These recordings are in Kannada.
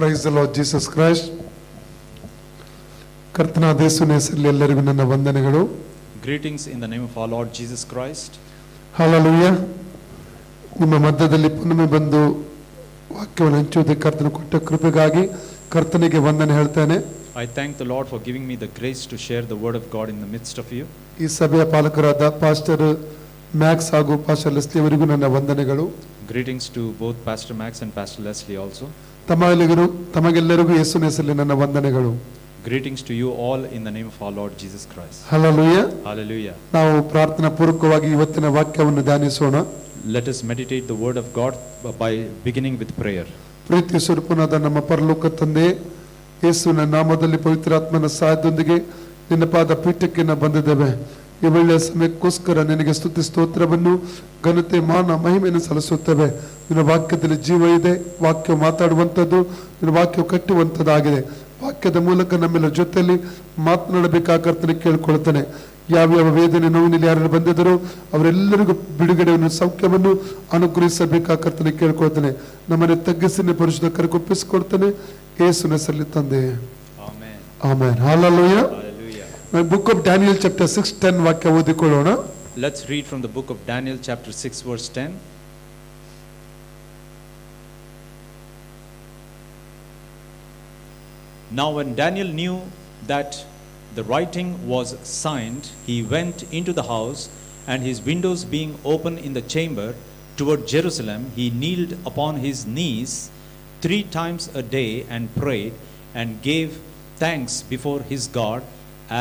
Praise the lord Jesus Christ. ಕರ್ತನಾದ ಯೇಸುವಿನ ಹೆಸರಲ್ಲಿ ಎಲ್ಲರಿಗೂ ನನ್ನ ವಂದನೆಗಳು. Greetings in the name of our Lord Jesus Christ. Hallelujah. ನಿಮ್ಮ ಮಧ್ಯದಲ್ಲಿ ಪುನಃ ಬಂದು ವಾಕ್ಯವನ್ನು ಹಂಚುವುದಕ್ಕೆ ಕರ್ತನು ಕೊಟ್ಟ ಕೃಪೆಗಾಗಿ ಕರ್ತನಿಗೆ ವಂದನೆ ಹೇಳ್ತೇನೆ. I thank the Lord for giving me the grace to share the word of God in the midst of you. ಈ ಸಭೆಯ ಪಾಲಕರಾದ ಪಾಸ್ಟರ್ ಮ್ಯಾಕ್ಸ್ ಹಾಗೂ ಪಾಸ್ಟರ್ ಲೆಸ್ಲಿ ಅವರಿಗೂ ನನ್ನ ವಂದನೆಗಳು. Greetings to both Pastor Max and Pastor Leslie also. ತಮಗೆಲ್ಲರಿಗೂ ಯೇಸುವಿನ ಹೆಸರಲ್ಲಿ ನನ್ನ ವಂದನೆಗಳು. Greetings to you all in the name of our Lord Jesus Christ. Hallelujah. Hallelujah. ನಾವು ಪ್ರಾರ್ಥನಾ ಪೂರ್ವಕವಾಗಿ ಇವತ್ತಿನ ವಾಕ್ಯವನ್ನು ಧ್ಯಾನಿಸೋಣ. Let us meditate the word of God by beginning with prayer. ಪ್ರೀತಿ ಸ್ವರೂಪನಾದ ನಮ್ಮ ಪರಲೋಕ ತಂದೆ, ಯೇಸುವಿನ ನಾಮದಲ್ಲಿ ಪವಿತ್ರಾತ್ಮನ ಸಹಾಯದೊಂದಿಗೆ ನಿನ್ನ ಪಾದ ಪೀಠಕ್ಕೆ ನಾವು ಬಂದಿದ್ದೇವೆ. ಈ ಒಳ್ಳೆಯ ಸಮಯಕ್ಕೋಸ್ಕರ ನಿನಗೆ ಸ್ತುತಿ ಸ್ತೋತ್ರವನ್ನು, ಘನತೆ, ಮಾನ, ಮಹಿಮೆಯನ್ನು ಸಲ್ಲಿಸುತ್ತೇವೆ. ನಿನ್ನ ವಾಕ್ಯದಲ್ಲಿ ಜೀವ ಇದೆ. ವಾಕ್ಯ ಮಾತಾಡುವಂಥದ್ದು, ನಿನ್ನ ವಾಕ್ಯ ಕಟ್ಟುವಂಥದ್ದಾಗಿದೆ. ವಾಕ್ಯದ ಮೂಲಕ ನಮ್ಮೆಲ್ಲರ ಜೊತೆಯಲ್ಲಿ ಮಾತನಾಡಬೇಕಾದ ಕರ್ತನೆ ಕೇಳ್ಕೊಳ್ತಾನೆ. ಯಾವ್ಯಾವ ವೇದನೆ ನೋವಿನಲ್ಲಿ ಯಾರು ಬಂದಿದ್ದರೋ ಅವರೆಲ್ಲರಿಗೂ ಬಿಡುಗಡೆಯನ್ನು, ಸೌಖ್ಯವನ್ನು ಅನುಗ್ರಹಿಸಬೇಕಾದ ಕರ್ತನೆ ಕೇಳ್ಕೊಳ್ತಾನೆ. ನಮ್ಮನ್ನು ತಗ್ಗಿಸಿ ಪರಿಶುದ್ಧ ಕರೆಗೊಪ್ಪಿಸಿಕೊಡ್ತಾನೆ. ಯೇಸುವಿನ ಹೆಸರಲ್ಲಿ ತಂದೆ, amen. Hallelujah. Book of Daniel chapter 6:10 ವಾಕ್ಯ ಓದಿಕೊಳ್ಳೋಣ. Let's read from the book of Daniel chapter 6 verse 10. Now when Daniel knew that the writing was signed, he went into the house, and his windows being open in the chamber toward Jerusalem, he kneeled upon his knees 3 times a day and prayed and gave thanks before his God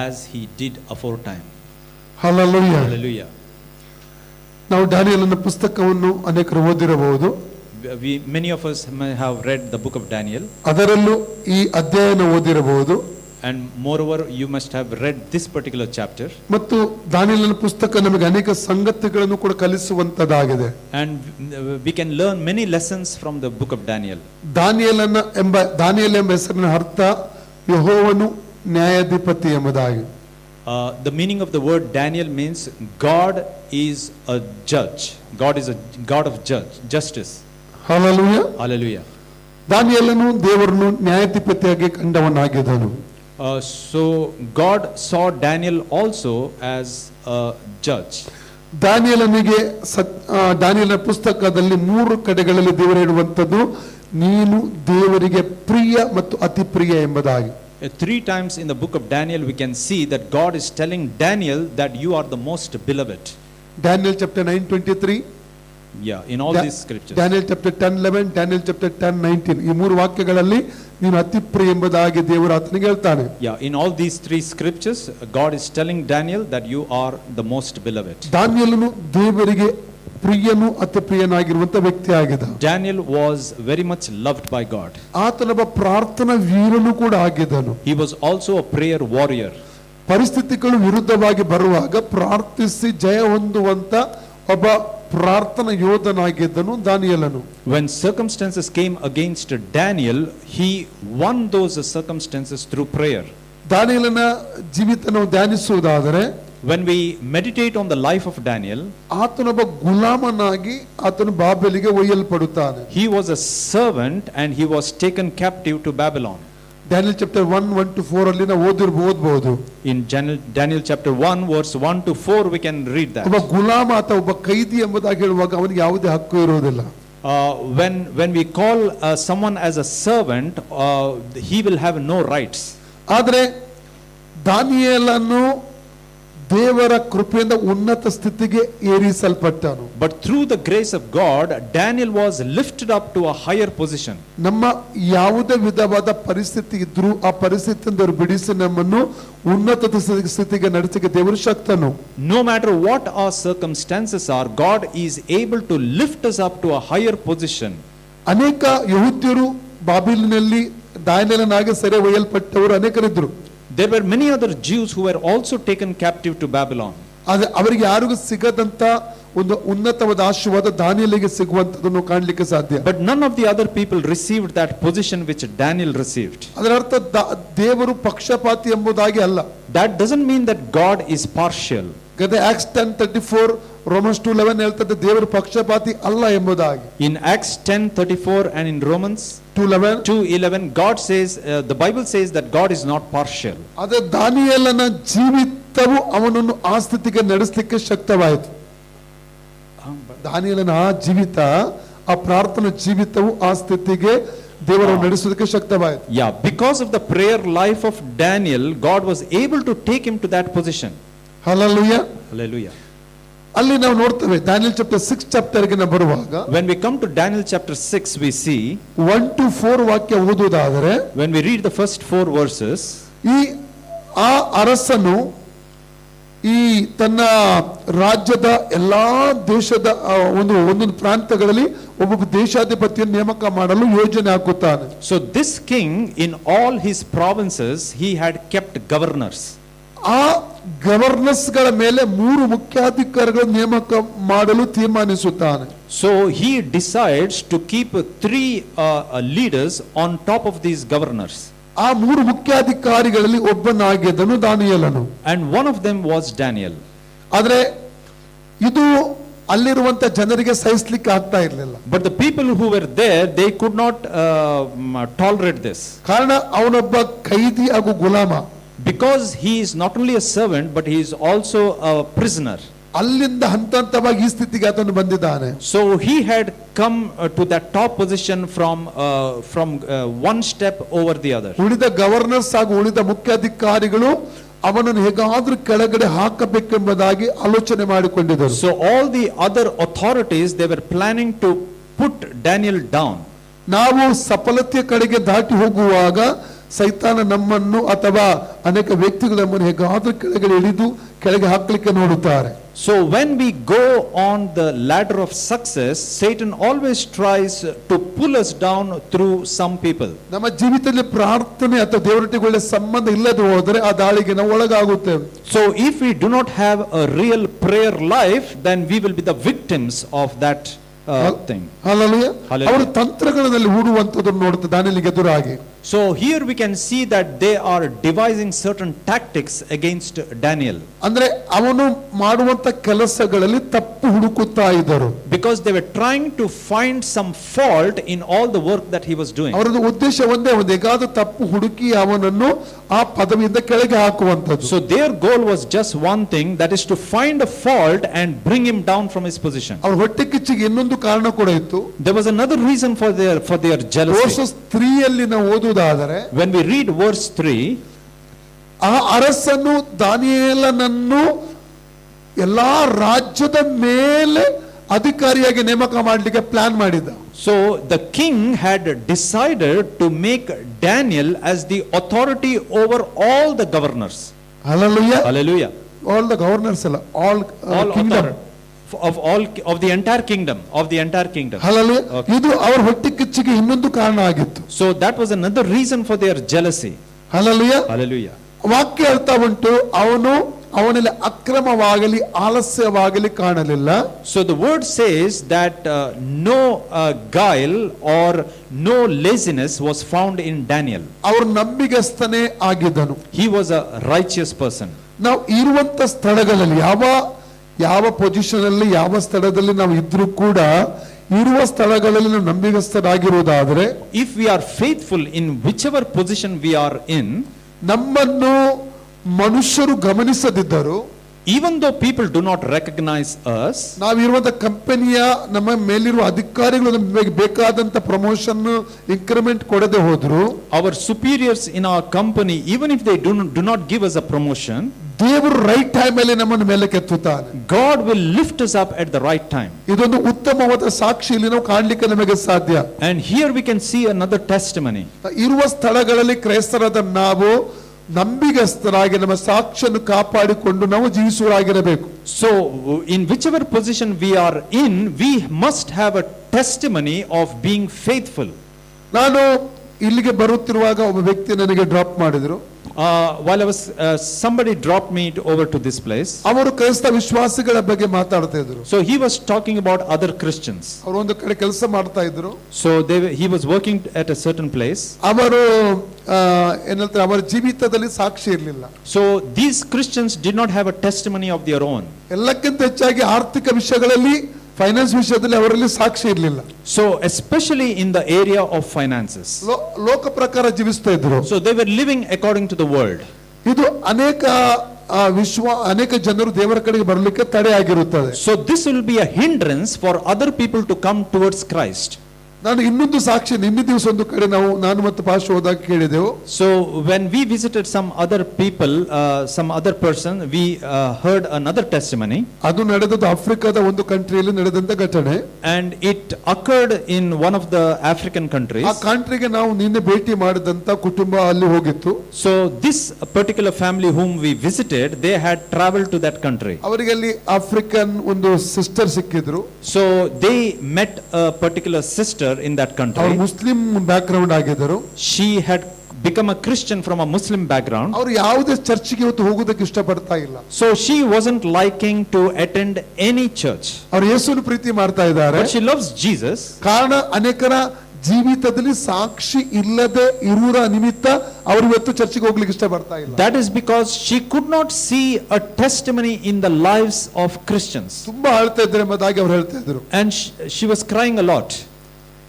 as he did aforetime. Hallelujah. Hallelujah. ನಾವು ದಾನಿಯೇಲನ ಪುಸ್ತಕವನ್ನು ಅನೇಕರು ಓದಿರಬಹುದು. Many of us may have read the book of Daniel. ಅದರಲ್ಲೂ ಈ ಅಧ್ಯಾಯನ ಓದಿರಬಹುದು. And moreover, you must have read this particular chapter. ಮತ್ತು ದಾನಿಯೇಲನ ಪುಸ್ತಕ ನಮಗೆ ಅನೇಕ ಸಂಗತಿಗಳನ್ನು ಕೂಡ ಕಲಿಸುವಂತದಾಗಿದೆ. And we can learn many lessons from the book of Daniel. Daniel ಎಂಬ ಹೆಸರಿನ ಅರ್ಥ ಯೆಹೋವನು ನ್ಯಾಯಾಧಿಪತಿ ಎಂಬುದಾಗಿ. The meaning of the word Daniel means God is a judge. God is a God of justice. Hallelujah. Hallelujah. ದಾನಿಯೇಲನು ದೇವರನ್ನು ನ್ಯಾಯಾಧಿಪತಿಯಾಗಿ ಕಂಡವನಾಗಿದ್ದನು. So God saw Daniel also as a judge. ದಾನಿಯೇಲನಿಗೆ ದಾನಿಯೇಲನ ಪುಸ್ತಕದಲ್ಲಿ 3 ಕಡೆಗಳಲ್ಲಿ ದೇವರು ಹೇಳುವಂತದ್ದು, ನೀನು ದೇವರಿಗೆ ಪ್ರಿಯ ಮತ್ತು ಅತಿ ಪ್ರಿಯ ಎಂಬುದಾಗಿ. 3 times in the book of Daniel we can see that God is telling Daniel that you are the most beloved. Daniel chapter 9:23. Yeah, in all these scriptures. Daniel chapter 10:11, Daniel chapter 10:19. ಈ 3 ವಾಕ್ಯಗಳಲ್ಲಿ ನೀನು ಅತಿ ಪ್ರಿಯ ಎಂಬುದಾಗಿ ದೇವರು ಆತನಿಗೆ ಹೇಳ್ತಾನೆ. Yeah, in all these 3 scriptures God is telling Daniel that you are the most beloved. ದಾನಿಯೇಲನು ದೇವರಿಗೆ ಪ್ರಿಯನು ಅತಿ ಪ್ರಿಯನಾಗಿರುವಂತ ವ್ಯಕ್ತಿ ಆಗಿದ್ದ. Daniel was very much loved by God. ಆತನೊಬ್ಬ ಪ್ರಾರ್ಥನಾ ವೀರನು ಕೂಡ ಆಗಿದ್ದನು. He was also a prayer warrior. ಪರಿಸ್ಥಿತಿಗಳು ವಿರುದ್ಧವಾಗಿ ಬರುವಾಗ ಪ್ರಾರ್ಥಿಸಿ ಜಯ ಹೊಂದುವಂತ ಒಬ್ಬ ಪ್ರಾರ್ಥನಾ ಯೋಧನಾಗಿದ್ದನು ದಾನಿಯೇಲನು. When circumstances came against Daniel, he won those circumstances through prayer. ದಾನಿಯೇಲನ ಜೀವಿತವನ್ನು ಧ್ಯಾನಿಸುವುದಾದರೆ, when we meditate on the life of Daniel, ಆತನೊಬ್ಬ ಗುಲಾಮನಾಗಿ ಆತನು ಬಾಬೆಲಿಗೆ ಒಯ್ಯಲ್ಪಡುತ್ತಾನೆ. he was a servant and he was taken captive to Babylon. Daniel chapter 1:1-4 ಅಲ್ಲಿ ನಾವು ಓದಬಹುದು. In Daniel chapter 1 verse 1-4 we can read that. ಒಬ್ಬ ಗುಲಾಮ ಅಥವಾ ಒಬ್ಬ ಕೈದಿ ಎಂಬುದಾಗಿ ಹೇಳುವಾಗ ಅವನಿಗೆ ಯಾವುದೇ ಹಕ್ಕು ಇರುವುದಿಲ್ಲ. When we call someone as a servant, he will have no rights. ಆದರೆ ದಾನಿಯೇಲನು ದೇವರ ಕೃಪೆಯಿಂದ ಉನ್ನತ ಸ್ಥಿತಿಗೆ ಏರಿಸಲ್ಪಟ್ಟನು. But through the grace of God, Daniel was lifted up to a higher position. ನಮ್ಮ ಯಾವುದೇ ವಿಧವಾದ ಪರಿಸ್ಥಿತಿ ಇದ್ರೂ ಆ ಪರಿಸ್ಥಿತಿಯಿಂದ ಬಿಡಿಸಿ ನಮ್ಮನ್ನು ಉನ್ನತ ಸ್ಥಿತಿಗೆ ನಡೆಸಕ್ಕೆ ದೇವರು ಶಕ್ತನು. No matter what our circumstances are, God is able to lift us up to a higher position. ಅನೇಕ ಯಹೂದ್ಯರು ಬಾಬಿಲಿನಲ್ಲಿ ದಾನಿಯೇಲನಾಗಿ ಸೆರೆ ಒಯ್ಯಲ್ಪಟ್ಟವರು ಅನೇಕರಿದ್ದರು. There were many other Jews who were also taken captive to Babylon. ಅವರಿಗೆ ಯಾರಿಗೂ ಸಿಗದಂತ ಒಂದು ಉನ್ನತವಾದ ಆಶೀರ್ವಾದ ದಾನಿಯೇಲನಿಗೆ ಸಿಗುವಂತದನ್ನು ಕಾಣಲಿಕ್ಕೆ ಸಾಧ್ಯ. But none of the other people received that position which Daniel received. ಅದರ ಅರ್ಥ ದೇವರು ಪಕ್ಷಪಾತಿ ಎಂಬುದಾಗಿ ಅಲ್ಲ. That doesn't mean that God is partial. ಗದೆ ಆಕ್ಸ್ 10:34 ರೋಮನ್ಸ್ 2:11 ಹೇಳ್ತದೆ ದೇವರು ಪಕ್ಷಪಾತಿ ಅಲ್ಲ ಎಂಬುದಾಗಿ. In Acts 10:34 and in Romans 2:11 God says, the Bible says that God is not partial. ಅದೇ ದಾನಿಯೇಲನ ಜೀವಿತವು ಅವನನ್ನು ಆ ಸ್ಥಿತಿಗೆ ನಡೆಸಲಿಕ್ಕೆ ಶಕ್ತವಾಯಿತು. ದಾನಿಯೇಲನ ಆ ಜೀವಿತ, ಆ ಪ್ರಾರ್ಥನಾ ಜೀವಿತವು ಆ ಸ್ಥಿತಿಗೆ ದೇವರು ನಡೆಸೋದಕ್ಕೆ ಶಕ್ತವಾಯಿತು. Yeah, because of the prayer life of Daniel, God was able to take him to that position. Hallelujah. Hallelujah. ಅಲ್ಲಿ ನಾವು ನೋಡ್ತೇವೆ ದಾನಿಯೇಲ್ ಚಾಪ್ಟರ್ 6 ಚಾಪ್ಟರ್ಗೆ ನಾವು ಬರುವಾಗ, When we come to Daniel chapter 6, we see 1-4 ವಾಕ್ಯ ಓದುವುದಾದರೆ, when we read the first 4 verses, ಆ ಅರಸನು ಈ ತನ್ನ ರಾಜ್ಯದ ಎಲ್ಲಾ ದೇಶದ ಒಂದೊಂದು ಪ್ರಾಂತ್ಯಗಳಲ್ಲಿ ಒಬ್ಬೊಬ್ಬ ದೇಶಾಧಿಪತಿಯನ್ನು ನೇಮಕ ಮಾಡಲು ಯೋಜನೆ ಹಾಕುತ್ತಾನೆ. So this king, in all his provinces, he had kept governors. ಆ ಗವರ್ನರ್ಸ್ ಗಳ ಮೇಲೆ 3 ಮುಖ್ಯಾಧಿಕಾರಿಗಳ ನೇಮಕ ಮಾಡಲು ತೀರ್ಮಾನಿಸುತ್ತಾನೆ. So he decides to keep 3 leaders on top of these governors. ಆ 3 ಮುಖ್ಯಾಧಿಕಾರಿಗಳಲ್ಲಿ ಒಬ್ಬನಾಗಿದ್ದನು ದಾನಿಯೇಲನು. And one of them was Daniel. ಆದ್ರೆ ಇದು ಅಲ್ಲಿರುವಂತ ಜನರಿಗೆ ಸಹಿಸಲಿಕ್ಕೆ ಆಗ್ತಾ ಇರಲಿಲ್ಲ. But the people who were there, they could not tolerate this. ಕಾರಣ ಅವನೊಬ್ಬ ಕೈದಿ ಹಾಗೂ ಗುಲಾಮ. Because he is not only a servant, but he is also a prisoner. ಅಲ್ಲಿಂದ ಹಂತವಾಗಿ ಈ ಸ್ಥಿತಿಗೆ ಆತನು ಬಂದಿದ್ದಾನೆ. So he had come to that top position from one step over the other. ಉಳಿದ ಗವರ್ನರ್ಸ್ ಹಾಗೂ ಉಳಿದ ಮುಖ್ಯಾಧಿಕಾರಿಗಳು ಅವನನ್ನು ಹೇಗಾದ್ರೂ ಕೆಳಗಡೆ ಹಾಕಬೇಕೆಂಬುದಾಗಿ ಆಲೋಚನೆ ಮಾಡಿಕೊಂಡಿದ್ದರು. So all the other authorities, they were planning to put Daniel down. ನಾವು ಸಫಲತೆಯ ಕಡೆಗೆ ದಾಟಿ ಹೋಗುವಾಗ ಸೈತಾನ ನಮ್ಮನ್ನು ಅಥವಾ ಅನೇಕ ವ್ಯಕ್ತಿಗಳು ನಮ್ಮನ್ನು ಹೇಗಾದ್ರೂ ಕೆಳಗಡೆ ಇಳಿದು ಕೆಳಗೆ ಹಾಕಲಿಕ್ಕೆ ನೋಡುತ್ತಾರೆ. So when we go on the ladder of success, Satan always tries to pull us down through some people. ನಮ್ಮ ಜೀವಿತದಲ್ಲಿ ಪ್ರಾರ್ಥನೆ ಅಥವಾ ದೇವರೊಟ್ಟಿಗೆ ಒಳ್ಳೆ ಸಂಬಂಧ ಇಲ್ಲದೆ ಹೋದರೆ ಆ ದಾಳಿಗೆ ನಾವು ಒಳಗಾಗುತ್ತೇವೆ. So if we do not have a real prayer life, then we will be the victims of that thing. Hallelujah. Hallelujah. ಅವರು ತಂತ್ರಗಳಲ್ಲಿ ಹೂಡುವಂತದನ್ನು ನೋಡುತ್ತಾ ದಾನಿಯೇಲನಿಗೆ ಎದುರಾಗಿ. So here we can see that they are devising certain tactics against Daniel. ಅಂದ್ರೆ ಅವನು ಮಾಡುವಂತ ಕೆಲಸಗಳಲ್ಲಿ ತಪ್ಪು ಹುಡುಕುತ್ತಾ ಇದ್ದರು. Because they were trying to find some fault in all the work that he was doing. ಅವರದ್ದು ಉದ್ದೇಶ ಒಂದೇ, ಒಂದು ಹೇಗಾದ್ರೂ ತಪ್ಪು ಹುಡುಕಿ ಅವನನ್ನು ಆ ಪದವಿಯಿಂದ ಕೆಳಗೆ ಹಾಕುವಂತದ್ದು. So their goal was just one thing, that is to find a fault and bring him down from his position. ಅವ್ರ ಹೊಟ್ಟೆ ಕಿಚ್ಚಿಗೆ ಇನ್ನೊಂದು ಕಾರಣ ಕೂಡ ಇತ್ತು. There was another reason for their jealousy. Versus 3 ಅಲ್ಲಿ ನಾವು ಓದುವುದಾದರೆ, when we read verse 3, ಆ ಅರಸನು ದಾನಿಯೇಲನನ್ನು ಎಲ್ಲಾ ರಾಜ್ಯದ ಮೇಲೆ ಅಧಿಕಾರಿಯಾಗಿ ನೇಮಕ ಮಾಡಲಿಕ್ಕೆ ಪ್ಲಾನ್ ಮಾಡಿದ್ದ. So the king had decided to make Daniel as the authority over all the governors. Hallelujah. Hallelujah. All the governors ಅಲ್ಲ, all kingdom. Of the entire kingdom. Hallelujah. Okay. ಇದು ಅವರ ಹೊಟ್ಟೆ ಕಿಚ್ಚಿಗೆ ಇನ್ನೊಂದು ಕಾರಣ ಆಗಿತ್ತು. So that was another reason for their jealousy. Hallelujah. Hallelujah. ವಾಕ್ಯ ಹೇಳ್ತಾ ಉಂಟು, ಅವನಲ್ಲಿ ಅಕ್ರಮವಾಗಲಿ ಆಲಸ್ಯವಾಗಲಿ ಕಾಣಲಿಲ್ಲ. So the word says that no guile or no laziness was found in Daniel. ಅವರು ನಂಬಿಗಸ್ತನೇ ಆಗಿದ್ದನು. He was a righteous person. ನಾವು ಇರುವಂತ ಸ್ಥಳಗಳಲ್ಲಿ ಯಾವ ಪೊಸಿಷನ್ ಅಲ್ಲಿ ಯಾವ ಸ್ಥಳದಲ್ಲಿ ನಾವು ಇದ್ರೂ ಕೂಡ ಇರುವ ಸ್ಥಳಗಳಲ್ಲಿ ನಾವು ನಂಬಿಗಸ್ತರಾಗಿರುವುದಾದರೆ, if we are faithful in whichever position we are in, ನಮ್ಮನ್ನು ಮನುಷ್ಯರು ಗಮನಿಸದಿದ್ದರು, even though people do not recognize us, ನಾವಿರುವಂತ ಕಂಪನಿಯ ನಮ್ಮ ಮೇಲಿರುವ ಅಧಿಕಾರಿಗಳು ನಮಗೆ ಬೇಕಾದಂತ ಪ್ರಮೋಷನ್ ಇನ್ಕ್ರಿಮೆಂಟ್ ಕೊಡದೆ ಹೋದ್ರು, our superiors in our company, even if they do not give us a promotion, ದೇವರು ರೈಟ್ ಟೈಮ್ ಅಲ್ಲಿ ನಮ್ಮನ್ನು ಮೇಲೆ ಕೆತ್ತುತ್ತಾನೆ. God will lift us up at the right time. ಇದೊಂದು ಉತ್ತಮವಾದ ಸಾಕ್ಷಿ ಇಲ್ಲಿ ನಾವು ಕಾಣಲಿಕ್ಕೆ ನಮಗೆ ಸಾಧ್ಯ. And here we can see another testimony. ಇರುವ ಸ್ಥಳಗಳಲ್ಲಿ ಕ್ರೈಸ್ತರಾದ ನಾವು ನಂಬಿಗಸ್ತರಾಗಿ ನಮ್ಮ ಸಾಕ್ಷಿಯನ್ನು ಕಾಪಾಡಿಕೊಂಡು ನಾವು ಜೀವಿಸುವರಾಗಿರಬೇಕು. So in whichever position we are in, we must have a testimony of being faithful. ನಾನು ಇಲ್ಲಿಗೆ ಬರುತ್ತಿರುವಾಗ ಒಬ್ಬ ವ್ಯಕ್ತಿ ನನಗೆ ಡ್ರಾಪ್ ಮಾಡಿದ್ರು. While I was, somebody dropped me over to this place. ಅವರು ಕ್ರೈಸ್ತ ವಿಶ್ವಾಸಿಗಳ ಬಗ್ಗೆ ಮಾತಾಡ್ತಾ ಇದ್ರು. So he was talking about other Christians. ಅವರು ಒಂದು ಕಡೆ ಕೆಲಸ ಮಾಡ್ತಾ ಇದ್ರು. So he was working at a certain place. ಅವರು ಏನ್ ಹೇಳ್ತಾರೆ, ಅವರ ಜೀವಿತದಲ್ಲಿ ಸಾಕ್ಷಿ ಇರಲಿಲ್ಲ. So these Christians did not have a testimony of their own. ಎಲ್ಲಕ್ಕಿಂತ ಹೆಚ್ಚಾಗಿ ಆರ್ಥಿಕ ವಿಷಯಗಳಲ್ಲಿ, ಫೈನಾನ್ಸ್ ವಿಷಯದಲ್ಲಿ ಅವರಲ್ಲಿ ಸಾಕ್ಷಿ ಇರಲಿಲ್ಲ. So especially in the area of finances. ಲೋಕ ಪ್ರಕಾರ ಜೀವಿಸ್ತಾ ಇದ್ರು. So they were living according to the world. ಇದು ಅನೇಕ ಜನರು ದೇವರ ಕಡೆಗೆ ಬರಲಿಕ್ಕೆ ತಡೆ ಆಗಿರುತ್ತದೆ. So this will be a hindrance for other people to come towards Christ. ನಾನು ಇನ್ನೊಂದು ಸಾಕ್ಷಿ, ನಿನ್ನೆ ದಿವಸ ಒಂದು ಕಡೆ ನಾನು ಮತ್ತು ಪಾಶ್ ಹೋದಾಗ ಕೇಳಿದೆವು. So when we visited some other people, some other person, we heard another testimony. ಅದು ನಡೆದದ್ದು ಆಫ್ರಿಕಾದ ಒಂದು ಕಂಟ್ರಿಯಲ್ಲಿ ನಡೆದಂತ ಘಟನೆ. And it occurred in one of the African countries. ಆ ಕಂಟ್ರಿಗೆ ನಾವು ನಿನ್ನೆ ಭೇಟಿ ಮಾಡಿದಂತ ಕುಟುಂಬ ಅಲ್ಲಿ ಹೋಗಿತ್ತು. So this particular family whom we visited, they had traveled to that country. ಅವರಿಗೆ ಅಲ್ಲಿ ಆಫ್ರಿಕನ್ ಒಂದು ಸಿಸ್ಟರ್ ಸಿಕ್ಕಿದ್ರು. So they met a particular sister in that country. ಅವರು ಮುಸ್ಲಿಂ ಬ್ಯಾಕ್ ಗ್ರೌಂಡ್ ಆಗಿದ್ದರು. She had become a Christian from a Muslim background. ಅವರು ಯಾವುದೇ ಚರ್ಚ್ಗೆ ಇವತ್ತು ಹೋಗೋದಕ್ಕೆ ಇಷ್ಟಪಡ್ತಾ ಇಲ್ಲ. So she wasn't liking to attend any church. ಅವರು ಯೇಸುವನ್ನು ಪ್ರೀತಿ ಮಾಡ್ತಾ ಇದ್ದಾರೆ. But she loves Jesus. ಕಾರಣ ಅನೇಕರ ಜೀವಿತದಲ್ಲಿ ಸಾಕ್ಷಿ ಇಲ್ಲದೆ ಇರುವುರ ನಿಮಿತ್ತ ಅವರು ಇವತ್ತು ಚರ್ಚ್ಗೆ ಹೋಗ್ಲಿಕ್ಕೆ ಇಷ್ಟಪಡ್ತಾ ಇಲ್ಲ. That is because she could not see a testimony in the lives of Christians. ತುಂಬಾ ಅಳ್ತಾ ಇದ್ದಾರೆ ಎಂಬುದಾಗಿ ಅವರು ಹೇಳ್ತಾ ಇದ್ರು. And she was crying a lot.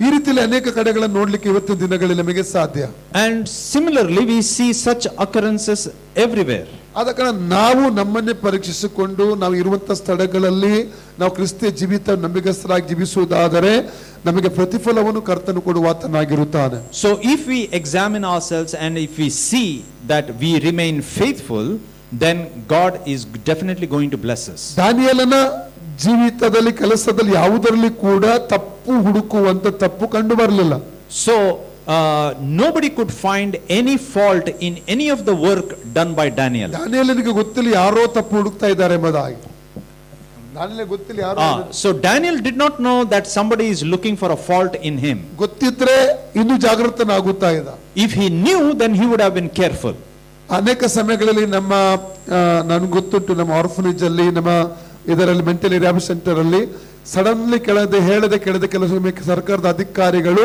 ಈ ರೀತಿಯಲ್ಲಿ ಅನೇಕ ಕಡೆಗಳನ್ನು ನೋಡ್ಲಿಕ್ಕೆ ಇವತ್ತಿನ ದಿನಗಳಲ್ಲಿ ನಮಗೆ ಸಾಧ್ಯ. And similarly we see such occurrences everywhere. ಆದ ಕಾರಣ ನಾವು ನಮ್ಮನ್ನೇ ಪರೀಕ್ಷಿಸಿಕೊಂಡು ನಾವು ಇರುವಂತಹ ಸ್ಥಳಗಳಲ್ಲಿ ನಾವು ಕ್ರಿಸ್ತಿಯ ಜೀವಿತ ನಂಬಿಗಸ್ತರಾಗಿ ಜೀವಿಸುವುದಾದರೆ ನಮಗೆ ಪ್ರತಿಫಲವನ್ನು ಕರ್ತನು ಕೊಡುವಾತನಾಗಿರುತ್ತಾನೆ. So if we examine ourselves and if we see that we remain faithful, then God is definitely going to bless us. ದಾನಿಯೇಲನ ಜೀವಿತದಲ್ಲಿ, ಕೆಲಸದಲ್ಲಿ ಯಾವುದರಲ್ಲಿ ಕೂಡ ತಪ್ಪು ಹುಡುಕುವಂತ ತಪ್ಪು ಕಂಡು ಬರಲಿಲ್ಲ. So nobody could find any fault in any of the work done by Daniel. ದಾನಿಯೇಲನಿಗೆ ಗೊತ್ತಿಲ್ಲ ಯಾರೋ ತಪ್ಪು ಹುಡುಕ್ತಾ ಇದ್ದಾರೆ ಎಂಬುದಾಗಿ. ದಾನಿಯೇಲನಿಗೆ ಗೊತ್ತಿಲ್ಲ ಯಾರೋ. So Daniel did not know that somebody is looking for a fault in him. ಗೊತ್ತಿದ್ರೆ ಇನ್ನೂ ಜಾಗೃತನಾಗುತ್ತಾ ಇದ್ದ. If he knew, then he would have been careful. ಅನೇಕ ಸಮಯಗಳಲ್ಲಿ ನಮ್ಮ ನನಗೆ ಗೊತ್ತುಂಟು, ನಮ್ಮ ಆರ್ಫನೇಜ್ ಅಲ್ಲಿ, ನಮ್ಮ ಇದರಲ್ಲಿ ಮೆಂಟಲ್ ರಿಹ್ಯಾಬ್ ಸೆಂಟರ್ ಅಲ್ಲಿ ಸಡನ್ಲಿ ಹೇಳದೆ ಕೆಲವು ಸಮಯಕ್ಕೆ ಸರ್ಕಾರದ ಅಧಿಕಾರಿಗಳು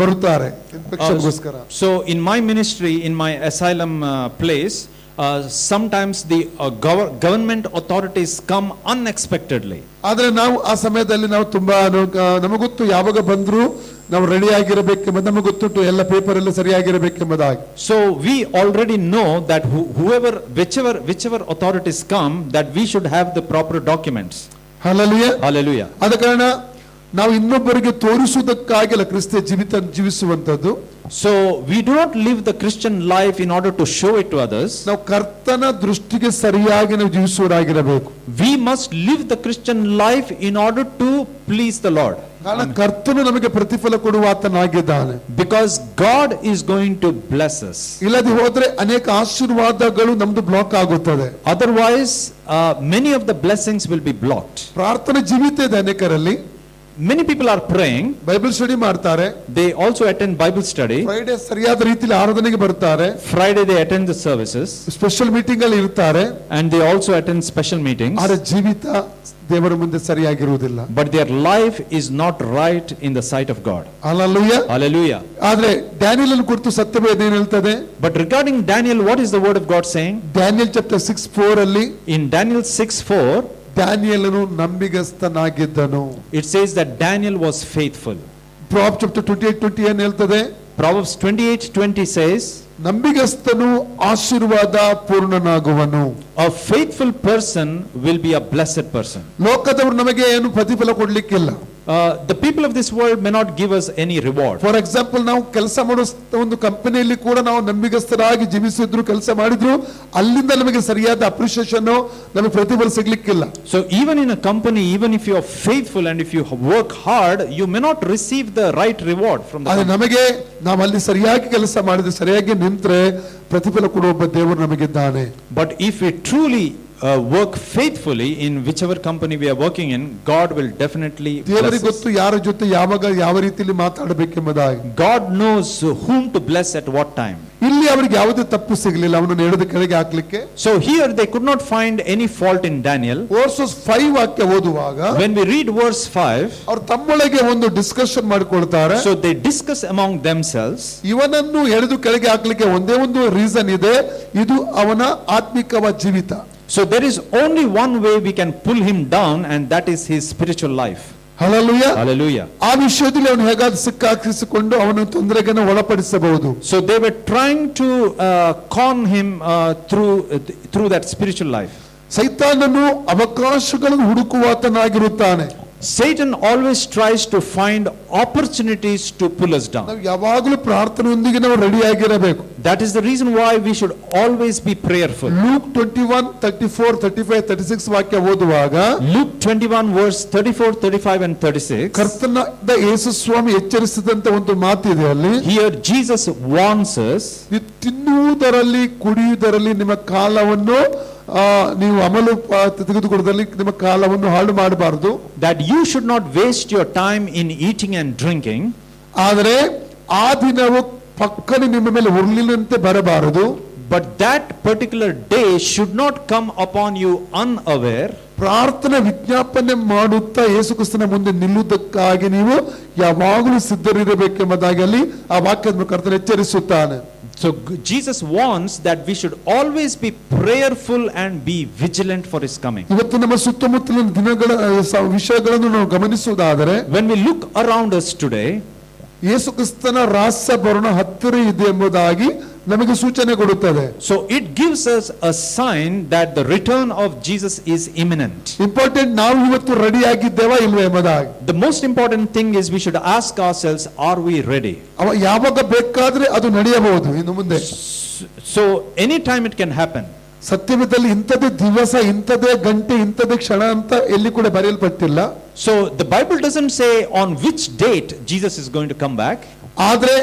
ಬರುತ್ತಾರೆ ಇನ್ಫೆಕ್ಷನ್ಗೋಸ್ಕರ. So in my ministry, in my asylum place, sometimes the government authorities come unexpectedly. ಆದ್ರೆ ನಾವು ಆ ಸಮಯದಲ್ಲಿ ನಾವು ತುಂಬಾ ನಮಗೆ ಗೊತ್ತು ಯಾವಾಗ ಬಂದ್ರು ನಾವು ರೆಡಿ ಆಗಿರಬೇಕೆಂಬುದು ನಮಗೆ ಗೊತ್ತುಂಟು, ಎಲ್ಲ ಪೇಪರ್ ಎಲ್ಲ ಸರಿಯಾಗಿರಬೇಕೆಂಬುದಾಗಿ. So we already know that whichever authorities come, that we should have the proper documents. Hallelujah. Hallelujah. ಆದ ಕಾರಣ ನಾವು ಇನ್ನೊಬ್ಬರಿಗೆ ತೋರಿಸುವುದಕ್ಕಾಗಿಲ್ಲ ಕ್ರಿಸ್ತ ಜೀವಿತ ಜೀವಿಸುವಂತದ್ದು. So we do not live the Christian life in order to show it to others. ನಾವು ಕರ್ತನ ದೃಷ್ಟಿಗೆ ಸರಿಯಾಗಿ ನಾವು ಜೀವಿಸುವವರಾಗಿರಬೇಕು. We must live the Christian life in order to please the Lord. ಕಾರಣ ಕರ್ತನು ನಮಗೆ ಪ್ರತಿಫಲ ಕೊಡುವಾತನಾಗಿದ್ದಾನೆ. Because God is going to bless us. ಇಲ್ಲದೆ ಹೋದ್ರೆ ಅನೇಕ ಆಶೀರ್ವಾದಗಳು ನಮ್ದು ಬ್ಲಾಕ್ ಆಗುತ್ತದೆ. Otherwise many of the blessings will be blocked. ಪ್ರಾರ್ಥನೆ ಜೀವಿತ ಇದೆ ಅನೇಕರಲ್ಲಿ. Many people are praying. Bible study ಮಾಡ್ತಾರೆ. They also attend Bible study. Friday ಸರಿಯಾದ ರೀತಿಯಲ್ಲಿ ಆರಾಧನೆಗೆ ಬರ್ತಾರೆ. Friday they attend the services. Special meeting ಅಲ್ಲಿ ಇರ್ತಾರೆ. And they also attend special meetings. ಅವರ ಜೀವಿತ ದೇವರ ಮುಂದೆ ಸರಿಯಾಗಿರುವುದಿಲ್ಲ. But their life is not right in the sight of God. Hallelujah. Hallelujah. ಆದ್ರೆ ಡ್ಯಾನಿಯೇಲನ ಕುರಿತು ಸತ್ಯವೇದ ಏನು ಹೇಳ್ತದೆ? But regarding Daniel, what is the word of God saying? Daniel chapter 6:4 ಅಲ್ಲಿ, In Daniel 6:4, ಡ್ಯಾನಿಯೇಲನು ನಂಬಿಗಸ್ತನಾಗಿದ್ದನು. it says that Daniel was faithful. Proverbs chapter 28:20 ಏನು ಹೇಳ್ತದೆ? Proverbs 28:20 says, ನಂಬಿಗಸ್ತನು ಆಶೀರ್ವಾದ ಪೂರ್ಣನಾಗುವನು. a faithful person will be a blessed person. ಲೋಕದವರು ನಮಗೆ ಏನು ಪ್ರತಿಫಲ ಕೊಡ್ಲಿಕ್ಕಿಲ್ಲ. The people of this world may not give us any reward. For example, ನಾವು ಕೆಲಸ ಮಾಡೋ ಒಂದು ಕಂಪನಿಯಲ್ಲಿ ಕೂಡ ನಾವು ನಂಬಿಗಸ್ತರಾಗಿ ಜೀವಿಸಿದ್ರು, ಕೆಲಸ ಮಾಡಿದ್ರು, ಅಲ್ಲಿಂದ ನಮಗೆ ಸರಿಯಾದ ಅಪ್ರಿಸಿಯೇಷನ್, ನಮಗೆ ಪ್ರತಿಫಲ ಸಿಗ್ಲಿಕ್ಕಿಲ್ಲ. So even in a company, even if you are faithful and if you work hard, you may not receive the right reward from the ಆದರೆ company. ನಮಗೆ ನಾವು ಅಲ್ಲಿ ಸರಿಯಾಗಿ ಕೆಲಸ ಮಾಡಿದ್ರೆ, ಸರಿಯಾಗಿ ನಿಂತ್ರೆ ಪ್ರತಿಫಲ ಕೊಡುವ ಒಬ್ಬ ದೇವರು ನಮಗಿದ್ದಾನೆ. But if we truly work faithfully in whichever company we are working in, God will definitely bless ದೇವರಿಗೆ us. ಗೊತ್ತು ಯಾರ ಜೊತೆ ಯಾವಾಗ ಯಾವ ರೀತಿಯಲ್ಲಿ ಮಾತಾಡಬೇಕೆಂಬುದಾಗಿ. God knows whom to bless at what time. ಇಲ್ಲಿ ಅವರಿಗೆ ಯಾವುದೇ ತಪ್ಪು ಸಿಗಲಿಲ್ಲ ಅವನನ್ನು ಎಳೆದು ಕೆಳಗೆ ಹಾಕ್ಲಿಕ್ಕೆ. So here they could not find any fault in Daniel. Versus 5 ವಾಕ್ಯ ಓದುವಾಗ When we read verse 5, ಅವರು ತಮ್ಮೊಳಗೆ ಒಂದು ಡಿಸ್ಕಷನ್ ಮಾಡಿಕೊಳ್ತಾರೆ. so they discuss among themselves. ಇವನನ್ನು ಎಳೆದು ಕೆಳಗೆ ಹಾಕ್ಲಿಕ್ಕೆ ಒಂದೇ ಒಂದು ರೀಸನ್ ಇದೆ, ಇದು ಅವನ ಆತ್ಮಿಕವಾದ ಜೀವಿತ. So there is only one way we can pull him down, and that is his spiritual life. Hallelujah. Hallelujah. ಆ ವಿಷಯದಲ್ಲಿ ಅವನು ಹೇಗಾದ ಸಿಕ್ಕಾಕಿಸಿಕೊಂಡು ಅವನ ತೊಂದರೆಗೆ ಒಳಪಡಿಸಬಹುದು. So they were trying to con him through that spiritual life. ಸೈತಾನನು ಅವಕಾಶಗಳನ್ನು ಹುಡುಕುವಾತನಾಗಿರುತ್ತಾನೆ. Satan always tries to find opportunities to pull us down. ನಾವು ಯಾವಾಗಲೂ ಪ್ರಾರ್ಥನೆಯೊಂದಿಗೆ ನಾವು ರೆಡಿ ಆಗಿರಬೇಕು. That is the reason why we should always be prayerful. Luke 21, 34, 35, 36 ವಾಕ್ಯ ಓದುವಾಗ Luke 21 verse 34, 35 and 36. ಕರ್ತನಾದ ಯೇಸು ಸ್ವಾಮಿ ಎಚ್ಚರಿಸಿದಂತ ಒಂದು ಮಾತಿದೆ ಅಲ್ಲಿ. Here Jesus warns us, ನೀವು ತಿನ್ನುವುದರಲ್ಲಿ ಕುಡಿಯುವುದರಲ್ಲಿ ನಿಮ್ಮ ಕಾಲವನ್ನು ನೀವು ಅಮಲು ತೆಗೆದುಕೊಳ್ಳುವುದರಲ್ಲಿ ನಿಮ್ಮ ಕಾಲವನ್ನು ಹಾಳು ಮಾಡಬಾರದು. that you should not waste your time in eating and drinking. ಆದರೆ ಆ ದಿನವು ಪಕ್ಕನೆ ನಿಮ್ಮ ಮೇಲೆ ಉರುಳಿನಂತೆ ಬರಬಾರದು. But that particular day should not come upon you unaware. ಪ್ರಾರ್ಥನೆ ವಿಜ್ಞಾಪನೆ ಮಾಡುತ್ತಾ ಯೇಸು ಕ್ರಿಸ್ತನ ಮುಂದೆ ನಿಲ್ಲುವುದಕ್ಕಾಗಿ ನೀವು ಯಾವಾಗಲೂ ಸಿದ್ಧರಿರಬೇಕೆಂಬುದಾಗಿ ಅಲ್ಲಿ ಆ ವಾಕ್ಯದ ಕರ್ತನ ಎಚ್ಚರಿಸುತ್ತಾನೆ. So Jesus warns that we should always be prayerful and be vigilant for his coming. ಇವತ್ತು ನಮ್ಮ ಸುತ್ತಮುತ್ತಲಿನ ದಿನಗಳ ವಿಷಯಗಳನ್ನು ನಾವು ಗಮನಿಸುವುದಾದರೆ, When we look around us today, ಯೇಸು ಕ್ರಿಸ್ತನ ರಹಸ್ಯ ಬರೋಣ ಹತ್ತಿರ ಇದೆ ಎಂಬುದಾಗಿ ನಮಗೆ ಸೂಚನೆ ಕೊಡುತ್ತದೆ. so it gives us a sign that the return of Jesus is imminent. Important, ನಾವು ಇವತ್ತು ರೆಡಿ ಆಗಿದ್ದೇವಾ ಇಲ್ವೇ ಎಂಬುದಾಗಿ. The most important thing is we should ask ourselves, are we ready? ಅವ ಯಾವಾಗ ಬೇಕಾದ್ರೆ ಅದು ನಡೆಯಬಹುದು ಇನ್ನು ಮುಂದೆ. So anytime it can happen. ಸತ್ಯವೇದದಲ್ಲಿ ಇಂಥದೇ ದಿವಸ, ಇಂಥದೇ ಗಂಟೆ, ಇಂಥದೇ ಕ್ಷಣ ಅಂತ ಎಲ್ಲಿ ಕೂಡ ಬರೆಯಲ್ಪಟ್ಟಿಲ್ಲ. So the Bible doesn't say on which date Jesus is going to come back. ಆದ್ರೆ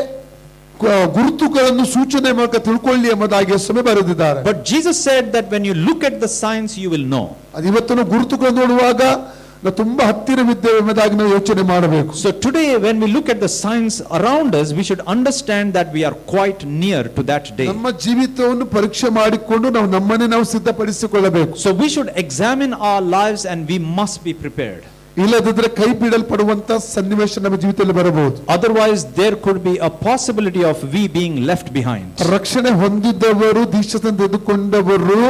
ಗುರುತುಗಳನ್ನು ಸೂಚನೆ ಮೂಲಕ ತಿಳ್ಕೊಳ್ಳಿ ಎಂಬುದಾಗಿ ಯೇಸುವೆ ಬರೆದಿದ್ದಾರೆ. But Jesus said that when you look at the signs you will know. ಅದು ಇವತ್ತು ಗುರುತುಗಳನ್ನು ನೋಡುವಾಗ ನಾವು ತುಂಬಾ ಹತ್ತಿರವಿದ್ದೇವೆ ಎಂಬುದಾಗಿ ನಾವು ಯೋಚನೆ ಮಾಡಬೇಕು. So today when we look at the signs around us, we should understand that we are quite near to that day. ನಮ್ಮ ಜೀವಿತವನ್ನು ಪರೀಕ್ಷೆ ಮಾಡಿಕೊಂಡು ನಾವು ನಮ್ಮನ್ನೇ ನಾವು ಸಿದ್ಧಪಡಿಸಿಕೊಳ್ಳಬೇಕು. So we should examine our lives and we must be prepared. ಇಲ್ಲದಿದ್ರೆ ಕೈ ಬಿಡಲ್ಪಡುವಂತ ಸನ್ನಿವೇಶ ನಮ್ಮ ಜೀವಿತದಲ್ಲಿ ಬರಬಹುದು. Otherwise there could be a possibility of we being left behind. ರಕ್ಷಣೆ ಹೊಂದಿದವರು, ದೀಕ್ಷಾಸ್ನಾನ ತೆಗೆದುಕೊಂಡವರು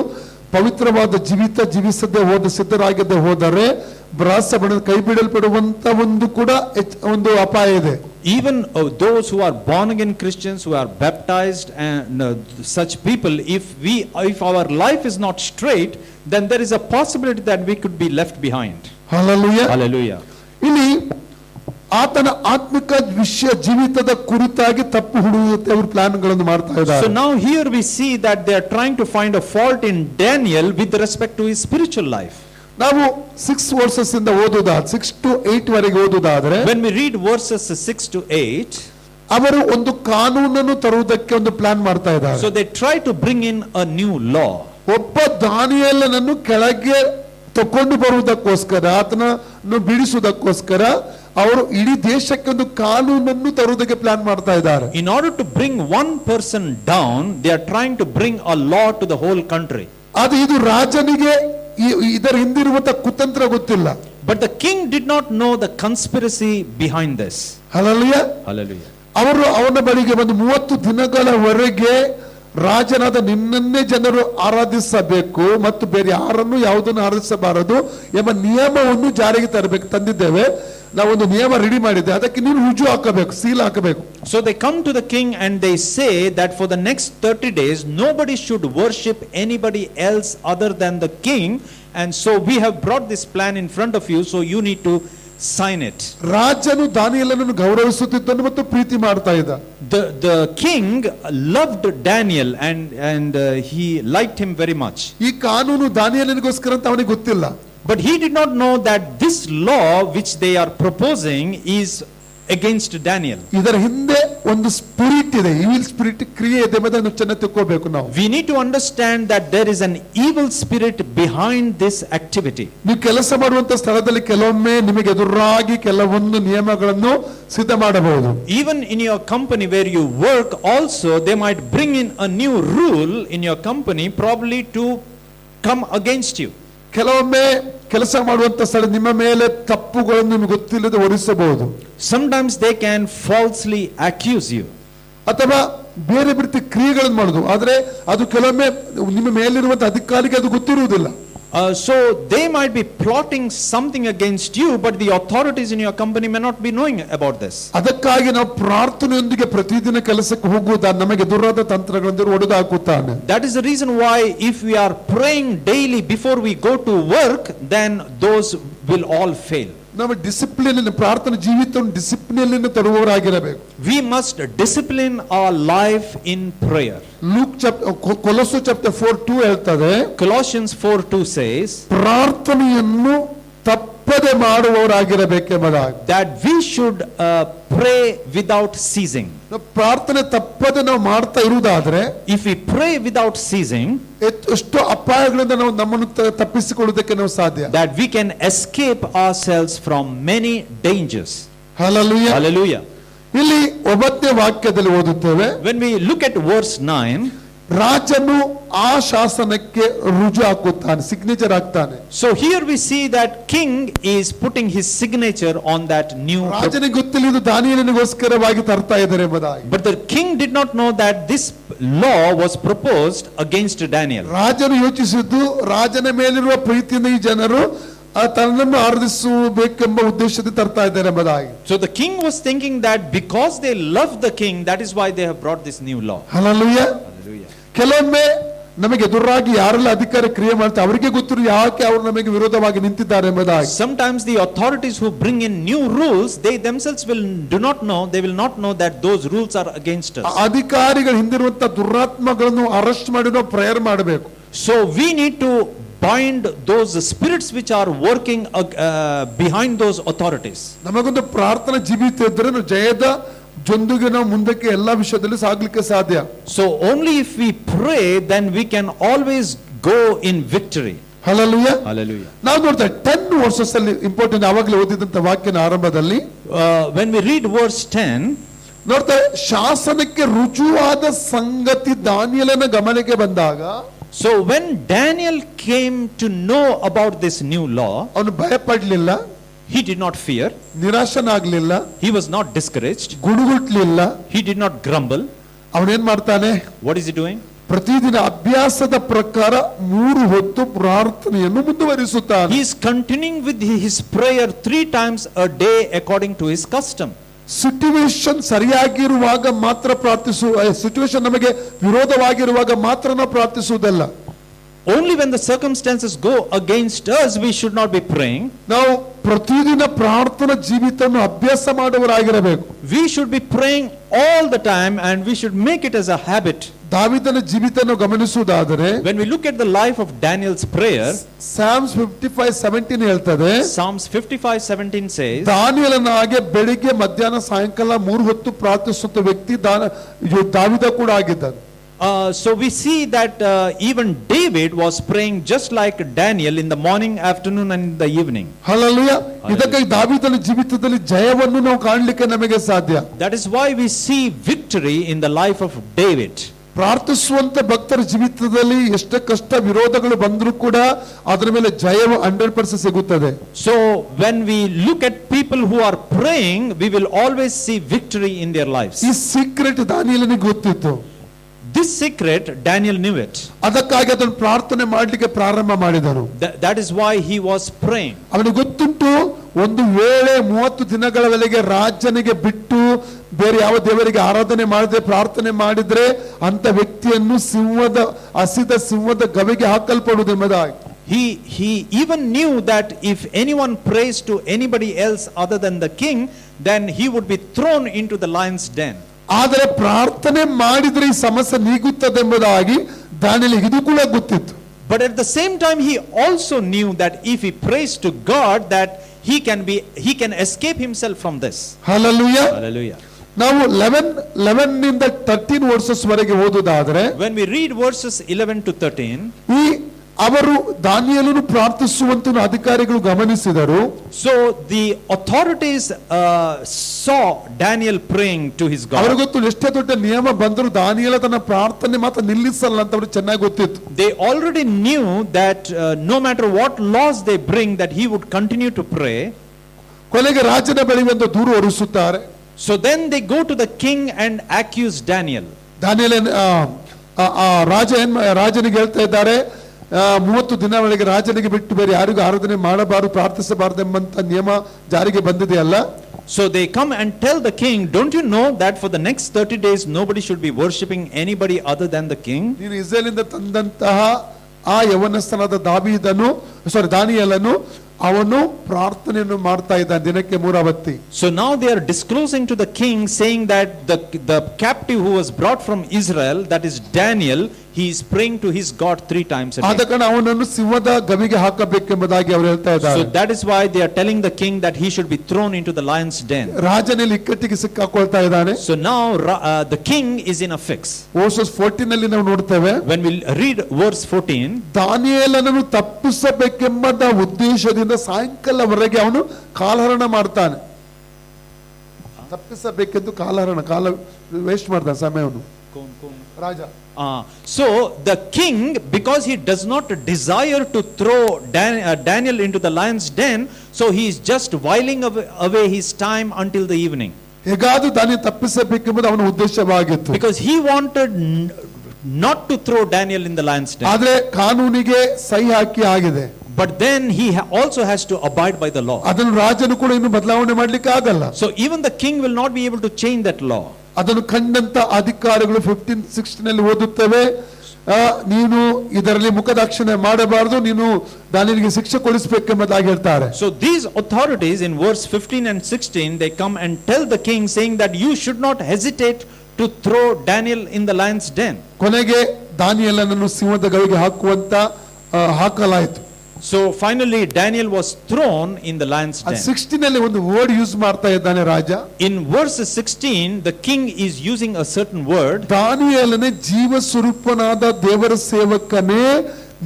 ಪವಿತ್ರವಾದ ಜೀವಿತ ಜೀವಿಸದೆ ಸಿದ್ಧರಾಗದೆ ಹೋದರೆ ಕೈ ಬಿಡಲ್ಪಡುವಂತ ಒಂದು ಕೂಡ ಒಂದು ಅಪಾಯ ಇದೆ. Even those who are born again Christians, who are baptized, and such people, if our life is not straight, then there is a possibility that we could be left behind. Hallelujah. Hallelujah. ಇಲ್ಲಿ ಆತನ ಆತ್ಮಿಕ ವಿಷಯ ಜೀವಿತದ ಕುರಿತಾಗಿ ತಪ್ಪು ಹುಡುಕುತ್ತೆ ಅವರು ಪ್ಲಾನ್ಗಳನ್ನು ಮಾಡ್ತಾ ಇದ್ದಾರೆ. So now here we see that they are trying to find a fault in Daniel with respect to his spiritual life. ನಾವು 6 verses ಇಂದ ಓದುವುದಾದ್ರೆ 6 to 8 ವರೆಗೆ ಓದುವುದಾದ್ರೆ, When we read verses 6 to 8, ಅವರು ಒಂದು ಕಾನೂನನ್ನು ತರುವುದಕ್ಕೆ ಒಂದು ಪ್ಲಾನ್ ಮಾಡ್ತಾ ಇದ್ದಾರೆ. so they try to bring in a new law. ಒಬ್ಬ ದಾನಿಯೇಲನನ್ನು ಕೆಳಗೆ ತಕೊಂಡು ಬರುವುದಕ್ಕೋಸ್ಕರ, ಆತನನ್ನು ಬಿಡಿಸುವುದಕ್ಕೋಸ್ಕರ ಅವರು ಇಡೀ ದೇಶಕ್ಕೆ ಒಂದು ಕಾನೂನನ್ನು ತರುವುದಕ್ಕೆ ಪ್ಲಾನ್ ಮಾಡ್ತಾ ಇದ್ದಾರೆ. In order to bring one person down, they are trying to bring a law to the whole country. ಅದು ಇದು ರಾಜನಿಗೆ ಇದರ ಹಿಂದಿರುವ ಕುತಂತ್ರ ಗೊತ್ತಿಲ್ಲ. But the king did not know the conspiracy behind this. Hallelujah. Hallelujah. ಅವರು ಅವನ ಬಳಿಗೆ ಒಂದು 30 ದಿನಗಳವರೆಗೆ ರಾಜನಾದ ನಿನ್ನನ್ನೇ ಜನರು ಆರಾಧಿಸಬೇಕು ಮತ್ತು ಬೇರೆ ಯಾರನ್ನು ಯಾವುದನ್ನು ಆರಾಧಿಸಬಾರದು ಎಂಬ ನಿಯಮವನ್ನು ಜಾರಿಗೆ ತಂದಿದ್ದೇವೆ. ನಾವೊಂದು ನಿಯಮ ರೆಡಿ ಮಾಡಿದ್ದೆ, ಅದಕ್ಕೆ ನೀನು ರುಜು ಹಾಕಬೇಕು, ಸೀಲ್ ಹಾಕಬೇಕು. So they come to the king and they say that for the next 30 days nobody should worship anybody else other than the king, and so we have brought this plan in front of you, so you need to sign it. ರಾಜನು ದಾನಿಯೇಲನನ್ನು ಗೌರವಿಸುತ್ತಿದ್ದನು ಮತ್ತು ಪ್ರೀತಿ ಮಾಡ್ತಾ ಇದ್ದ. The king loved Daniel and he liked him very much. ಈ ಕಾನೂನು ದಾನಿಯೇಲನಿಗೋಸ್ಕರ ಅಂತ ಅವನಿಗೆ ಗೊತ್ತಿಲ್ಲ. But he did not know that this law which they are proposing is against Daniel. ಇದರ ಹಿಂದೆ ಒಂದು ಸ್ಪಿರಿಟ್ ಇದೆ, ಈವಿಲ್ ಸ್ಪಿರಿಟ್ ಕ್ರಿಯೆ ಇದೆ ಎಂಬುದನ್ನು ಚೆನ್ನಾಗಿ ತಿಳ್ಕೋಬೇಕು ನಾವು. We need to understand that there is an evil spirit behind this activity. ನೀವು ಕೆಲಸ ಮಾಡುವಂತ ಸ್ಥಳದಲ್ಲಿ ಕೆಲವೊಮ್ಮೆ ನಿಮಗೆ ಎದುರಾಗಿ ಕೆಲವೊಂದು ನಿಯಮಗಳನ್ನು ಸಿದ್ಧ ಮಾಡಬಹುದು. Even in your company where you work also, they might bring in a new rule in your company probably to come against you. ಕೆಲವೊಮ್ಮೆ ಕೆಲಸ ಮಾಡುವಂತ ಸ್ಥಳ ನಿಮ್ಮ ಮೇಲೆ ತಪ್ಪುಗಳನ್ನು ನಿಮಗೆ ಗೊತ್ತಿಲ್ಲದೆ ಹೊರಿಸಬಹುದು. Sometimes they can falsely accuse you. ಅಥವಾ ಬೇರೆ ರೀತಿ ಕ್ರಿಯೆಗಳನ್ನು ಮಾಡುದು, ಆದ್ರೆ ಅದು ಕೆಲವೊಮ್ಮೆ ನಿಮ್ಮ ಮೇಲಿರುವಂತ ಅಧಿಕಾರಿಗೆ ಅದು ಗೊತ್ತಿರುವುದಿಲ್ಲ. So they might be plotting something against you, but the authorities in your company may not be knowing about this. ಅದಕ್ಕಾಗಿ ನಾವು ಪ್ರಾರ್ಥನೆಯೊಂದಿಗೆ ಪ್ರತಿದಿನ ಕೆಲಸಕ್ಕೆ ಹೋಗುವುದ ನಮಗೆ ದುರಾದ ತಂತ್ರಗಳಿಂದ ಒಡೆದು ಹಾಕುತ್ತಾನೆ. That is the reason why if we are praying daily before we go to work, then those will all fail. ನಾವು ಡಿಸಿಪ್ಲಿನ್ ಪ್ರಾರ್ಥನಾ ಜೀವಿತವನ್ನು ಡಿಸಿಪ್ಲಿನ್ ತರುವವರಾಗಿರಬೇಕು. We must discipline our life in prayer. ಕೊಲೊಸ್ಸೆ ಚಾಪ್ಟರ್ 4:2 ಹೇಳ್ತದೆ, Colossians 4:2 says ಪ್ರಾರ್ಥನೆಯನ್ನು ತಪ್ಪದೆ ಮಾಡುವವರಾಗಿರಬೇಕೆಂಬುದಾಗಿ. that we should pray without ceasing. ಪ್ರಾರ್ಥನೆ ತಪ್ಪದೆ ನಾವು ಮಾಡ್ತಾ ಇರುವುದಾದ್ರೆ, If we pray without ceasing, ಎಷ್ಟೋ ಅಪಾಯಗಳಿಂದ ನಾವು ನಮ್ಮನ್ನು ತಪ್ಪಿಸಿಕೊಳ್ಳುವುದಕ್ಕೆ ನಾವು ಸಾಧ್ಯ. that we can escape ourselves from many dangers. Hallelujah. Hallelujah. ಇಲ್ಲಿ 9ನೇ ವಾಕ್ಯದಲ್ಲಿ ಓದುತ್ತೇವೆ, When we look at verse 9, ರಾಜನು ಆ ಶಾಸನಕ್ಕೆ ರುಜು ಹಾಕುತ್ತಾನೆ, ಸಿಗ್ನೇಚರ್ ಹಾಕ್ತಾನೆ. so here we see that king is putting his signature on that new. ರಾಜನಿಗೆ ಗೊತ್ತಿಲ್ಲ ಇದು ದಾನಿಯೇಲನಿಗೋಸ್ಕರವಾಗಿ ತರ್ತಾ ಇದ್ದಾರೆ ಎಂಬುದಾಗಿ. But the king did not know that this law was proposed against Daniel. ರಾಜನು ಯೋಚಿಸಿದ್ದು, ರಾಜನ ಮೇಲಿರುವ ಪ್ರೀತಿಯಿಂದ ಈ ಜನರು ತನ್ನನ್ನು ಆರಾಧಿಸಬೇಕೆಂಬ ಉದ್ದೇಶದಿಂದ ತರ್ತಾ ಇದ್ದಾರೆ ಎಂಬುದಾಗಿ. So the king was thinking that because they love the king, that is why they have brought this new law. Hallelujah. Hallelujah. ಕೆಲವೊಮ್ಮೆ ನಮಗೆ ಎದುರಾಗಿ ಯಾರೆಲ್ಲ ಅಧಿಕಾರ ಕ್ರಿಯೆ ಮಾಡ್ತಾರೆ ಅವರಿಗೆ ಗೊತ್ತಿರು ಯಾಕೆ ಅವರು ನಮಗೆ ವಿರೋಧವಾಗಿ ನಿಂತಿದ್ದಾರೆ ಎಂಬುದಾಗಿ. Sometimes the authorities who bring in new rules, they themselves do not know, they will not know that those rules are against us. ಅಧಿಕಾರಿಗಳ ಹಿಂದಿರುವಂತ ದುರಾತ್ಮಗಳನ್ನು ಅರೆಸ್ಟ್ ಮಾಡಿ ನಾವು ಪ್ರೇಯರ್ ಮಾಡಬೇಕು. So we need to bind those spirits which are working behind those authorities. ನಮಗೊಂದು ಪ್ರಾರ್ಥನಾ ಜೀವಿತ ಇದ್ದರೆ ನಾವು ಜಯದ ಜೊಂದಿಗೆ ನಾವು ಮುಂದಕ್ಕೆ ಎಲ್ಲಾ ವಿಷಯದಲ್ಲಿ ಸಾಗಲಿಕ್ಕೆ ಸಾಧ್ಯ. So only if we pray, then we can always go in victory. Hallelujah. Hallelujah. ನಾವು ನೋಡ್ತಾ 10 ವರ್ಷಸ್ ಅಲ್ಲಿ ಇಂಪಾರ್ಟೆಂಟ್ ಆವಾಗಲೇ ಓದಿದಂತ ವಾಕ್ಯನ ಆರಂಭದಲ್ಲಿ When we read verse 10, ನೋಡ್ತಾ ಶಾಸನಕ್ಕೆ ರುಜುವಾದ ಸಂಗತಿ ದಾನಿಯೇಲನ ಗಮನಕ್ಕೆ ಬಂದಾಗ, so when Daniel came to know about this new law, ಅವನು ಭಯಪಡಲಿಲ್ಲ, he did not fear, ನಿರಾಶನಾಗ್ಲಿಲ್ಲ, he was not discouraged, ಗುಡುಗುಟ್ಲಿಲ್ಲ. he did not grumble. ಅವನೇನ್ ಮಾಡ್ತಾನೆ, What is he doing? ಪ್ರತಿದಿನ ಅಭ್ಯಾಸದ ಪ್ರಕಾರ 3 ಹೊತ್ತು ಪ್ರಾರ್ಥನೆಯನ್ನು ಮುಂದುವರಿಸುತ್ತಾನೆ. He is continuing with his prayer 3 times a day according to his custom. Situation ಸರಿಯಾಗಿರುವಾಗ ಮಾತ್ರ ಸಿಚುವೇಶನ್ ನಮಗೆ ವಿರೋಧವಾಗಿರುವಾಗ ಮಾತ್ರ ನಾವು ಪ್ರಾರ್ಥಿಸುವುದಲ್ಲ. Only when the circumstances go against us, we should not be praying. ನಾವು ಪ್ರತಿದಿನ ಪ್ರಾರ್ಥನಾ ಜೀವಿತವನ್ನು ಅಭ್ಯಾಸ ಮಾಡುವವರಾಗಿರಬೇಕು. We should be praying all the time and we should make it as a habit. ದಾವೀದನ ಜೀವಿತವನ್ನು ಗಮನಿಸುವುದಾದರೆ, When we look at the life of Daniel's prayer, Psalms 55:17 ಹೇಳ್ತದೆ, Psalms 55:17 says, ದಾನಿಯೇಲನ ಹಾಗೆ ಬೆಳಿಗ್ಗೆ ಮಧ್ಯಾಹ್ನ ಸಾಯಂಕಾಲ 3 ಹೊತ್ತು ಪ್ರಾರ್ಥಿಸುತ್ತ ವ್ಯಕ್ತಿ ದಾವೀದ ಕೂಡ ಆಗಿದ್ದಾನೆ. So we see that even David was praying just like Daniel in the morning, afternoon and in the evening. Hallelujah. ಇದಕ್ಕಾಗಿ ದಾವೀದನ ಜೀವಿತದಲ್ಲಿ ಜಯವನ್ನು ನಾವು ಕಾಣಲಿಕ್ಕೆ ನಮಗೆ ಸಾಧ್ಯ. That is why we see victory in the life of David. ಪ್ರಾರ್ಥಿಸುವಂತ ಭಕ್ತರ ಜೀವಿತದಲ್ಲಿ ಎಷ್ಟೇ ಕಷ್ಟ ವಿರೋಧಗಳು ಬಂದರೂ ಕೂಡ ಅದರ ಮೇಲೆ ಜಯವು 100% ಸಿಗುತ್ತದೆ. So when we look at people who are praying, we will always see victory in their lives. ಈ ಸೀಕ್ರೆಟ್ ದಾನಿಯೇಲನಿಗೆ ಗೊತ್ತಿತ್ತು. This secret, Daniel knew it. ಅದಕ್ಕಾಗಿ ಅದನ್ನು ಪ್ರಾರ್ಥನೆ ಮಾಡಲಿಕ್ಕೆ ಪ್ರಾರಂಭ ಮಾಡಿದನು. That is why he was praying. ಅವನಿಗೆ ಗೊತ್ತುಂಟು, ಒಂದು ವೇಳೆ 30 ದಿನಗಳವರೆಗೆ ರಾಜನಿಗೆ ಬಿಟ್ಟು ಬೇರೆ ಯಾವ ದೇವರಿಗೆ ಆರಾಧನೆ ಮಾಡದೆ ಪ್ರಾರ್ಥನೆ ಮಾಡಿದ್ರೆ ಅಂತ ವ್ಯಕ್ತಿಯನ್ನು ಹಸಿದ ಸಿಂಹದ ಗವಿಗೆ ಹಾಕಲ್ಪಡುವುದೆಂಬುದಾಗಿ. He even knew that if anyone prays to anybody else other than the king, then he would be thrown into the lion's den. ಆದರೆ ಪ್ರಾರ್ಥನೆ ಮಾಡಿದ್ರೆ ಈ ಸಮಸ್ಯೆ ನೀಗುತ್ತದೆಂಬುದಾಗಿ ದಾನಿಯೇಲನಿಗೆ ಇದು ಕೂಡ ಗೊತ್ತಿತ್ತು. But at the same time he also knew that if he prays to God, that he can escape himself from this. Hallelujah. Hallelujah. ನಾವು 11 ನಿಂದ 13 ವರ್ಸಸ್ ವರೆಗೆ ಓದುವುದಾದ್ರೆ When we read verses 11 to 13, ಈ ಅವರು ದಾನಿಯೇಲನು ಪ್ರಾರ್ಥಿಸುವಂತ ಅಧಿಕಾರಿಗಳು ಗಮನಿಸಿದರು. so the authorities saw Daniel praying to his ಅವ್ರಿಗೆ God. ಗೊತ್ತು ಎಷ್ಟೇ ದೊಡ್ಡ ನಿಯಮ ಬಂದರೂ ದಾನಿಯೇಲ ತನ್ನ ಪ್ರಾರ್ಥನೆ ಮಾತ್ರ ನಿಲ್ಲಿಸಲ್ಲ ಅಂತ ಅವ್ರಿಗೆ ಚೆನ್ನಾಗಿ ಗೊತ್ತಿತ್ತು. They already knew that no matter what laws they bring, that he would continue to pray. ಕೊನೆಗೆ ರಾಜನ ಬಳಿಗೆ ಒಂದು ದೂರು ಹೊರಿಸುತ್ತಾರೆ. So then they go to the king and accuse Daniel. ದಾನಿಯೇಲ ರಾಜನಿಗೆ ಹೇಳ್ತಾ ಇದ್ದಾರೆ, 30 ದಿನಗಳಿಗೆ ರಾಜನಿಗೆ ಬಿಟ್ಟು ಬೇರೆ ಯಾರಿಗೂ ಆರಾಧನೆ ಮಾಡಬಾರದು, ಪ್ರಾರ್ಥಿಸಬಾರದೆಂಬಂತ ನಿಯಮ ಜಾರಿಗೆ ಬಂದಿದೆಯಲ್ಲ. So they come and tell the king, don't you know that for the next 30 days nobody should be worshipping anybody other than the king? ನೀನು ಇಸ್ರೇಲಿಂದ ತಂದಂತಹ ಆ ಯವನಸ್ಥನಾದ ದಾನಿಯೇಲನು ಅವನು ಪ್ರಾರ್ಥನೆಯನ್ನು ಮಾಡ್ತಾ ಇದ್ದಾನೆ ದಿನಕ್ಕೆ 3 ಅವತ್ತಿ. So now they are disclosing to the king, saying that the captive who was brought from Israel, that is Daniel, he is praying to his God 3 times a ಆದ day. ಕಾರಣ ಅವನನ್ನು ಸಿಂಹದ ಗವಿಗೆ ಹಾಕಬೇಕೆಂಬುದಾಗಿ ಅವರು ಹೇಳ್ತಾ So ಇದ್ದಾರೆ. that is why they are telling the king that he should be thrown into the lion's den. ರಾಜನಲ್ಲಿ ಇಕ್ಕಟ್ಟಿಗೆ ಸಿಕ್ಕಾಕೊಳ್ತಾ ಇದ್ದಾನೆ. So now the king is in a fix. Versus 14 ನಲ್ಲಿ ನಾವು ನೋಡ್ತೇವೆ, When we read verse 14, ದಾನಿಯೇಲನನ್ನು ತಪ್ಪಿಸಬೇಕೆಂಬ ಉದ್ದೇಶದಿಂದ ಸಾಯಂಕಾಲವರೆಗೆ ಅವನು ಕಾಲಹರಣ ಮಾಡ್ತಾನೆ. ತಪ್ಪಿಸಬೇಕೆಂದು ಕಾಲ ವೇಸ್ಟ್ ಮಾಡ್ತಾನೆ ಸಮಯವನ್ನು ರಾಜ. So the king, because he does not desire to throw Daniel into the lion's den, so he is just whiling away his time until the evening. ಹೇಗಾದ್ರೂ ದಾನಿಯೇಲನನ್ನು ತಪ್ಪಿಸಬೇಕೆಂಬುದು ಅವನ ಉದ್ದೇಶವಾಗಿತ್ತು. Because he wanted not to throw Daniel in the lion's den. ಆದ್ರೆ ಕಾನೂನಿಗೆ ಸಹಿ ಹಾಕಿ ಆಗಿದೆ. But then he also has to abide by the law. ಅದನ್ನು ರಾಜನು ಕೂಡ ಇನ್ನು ಬದಲಾವಣೆ ಮಾಡ್ಲಿಕ್ಕೆ ಆಗಲ್ಲ. So even the king will not be able to change that law. ಅದನ್ನು ಕಂಡಂತ ಅಧಿಕಾರಿಗಳು 15-16 ನಲ್ಲಿ ಓದುತ್ತೇವೆ, ನೀನು ಇದರಲ್ಲಿ ಮುಖದಾಕ್ಷಿಣ್ಯ ಮಾಡಬಾರದು, ನೀನು ದಾನಿಯೇಲನಿಗೆ ಶಿಕ್ಷೆ ಕೊಡಿಸಬೇಕೆಂಬುದಾಗಿ ಹೇಳ್ತಾರೆ. So these authorities in verse 15 and 16, they come and tell the king, saying that you should not hesitate to throw Daniel in the lion's den. ಕೊನೆಗೆ ದಾನಿಯೇಲನನ್ನು ಸಿಂಹದ ಗವಿಗೆ ಹಾಕಲಾಯಿತು. So finally Daniel was thrown in the lion's den. 16 ನಲ್ಲಿ ಒಂದು ವರ್ಡ್ ಯೂಸ್ ಮಾಡ್ತಾ ಇದ್ದಾನೆ ರಾಜ. In verse 16 the king is using a certain word. ದಾನಿಯೇಲನೇ, ಜೀವ ಸ್ವರೂಪನಾದ ದೇವರ ಸೇವಕನೇ,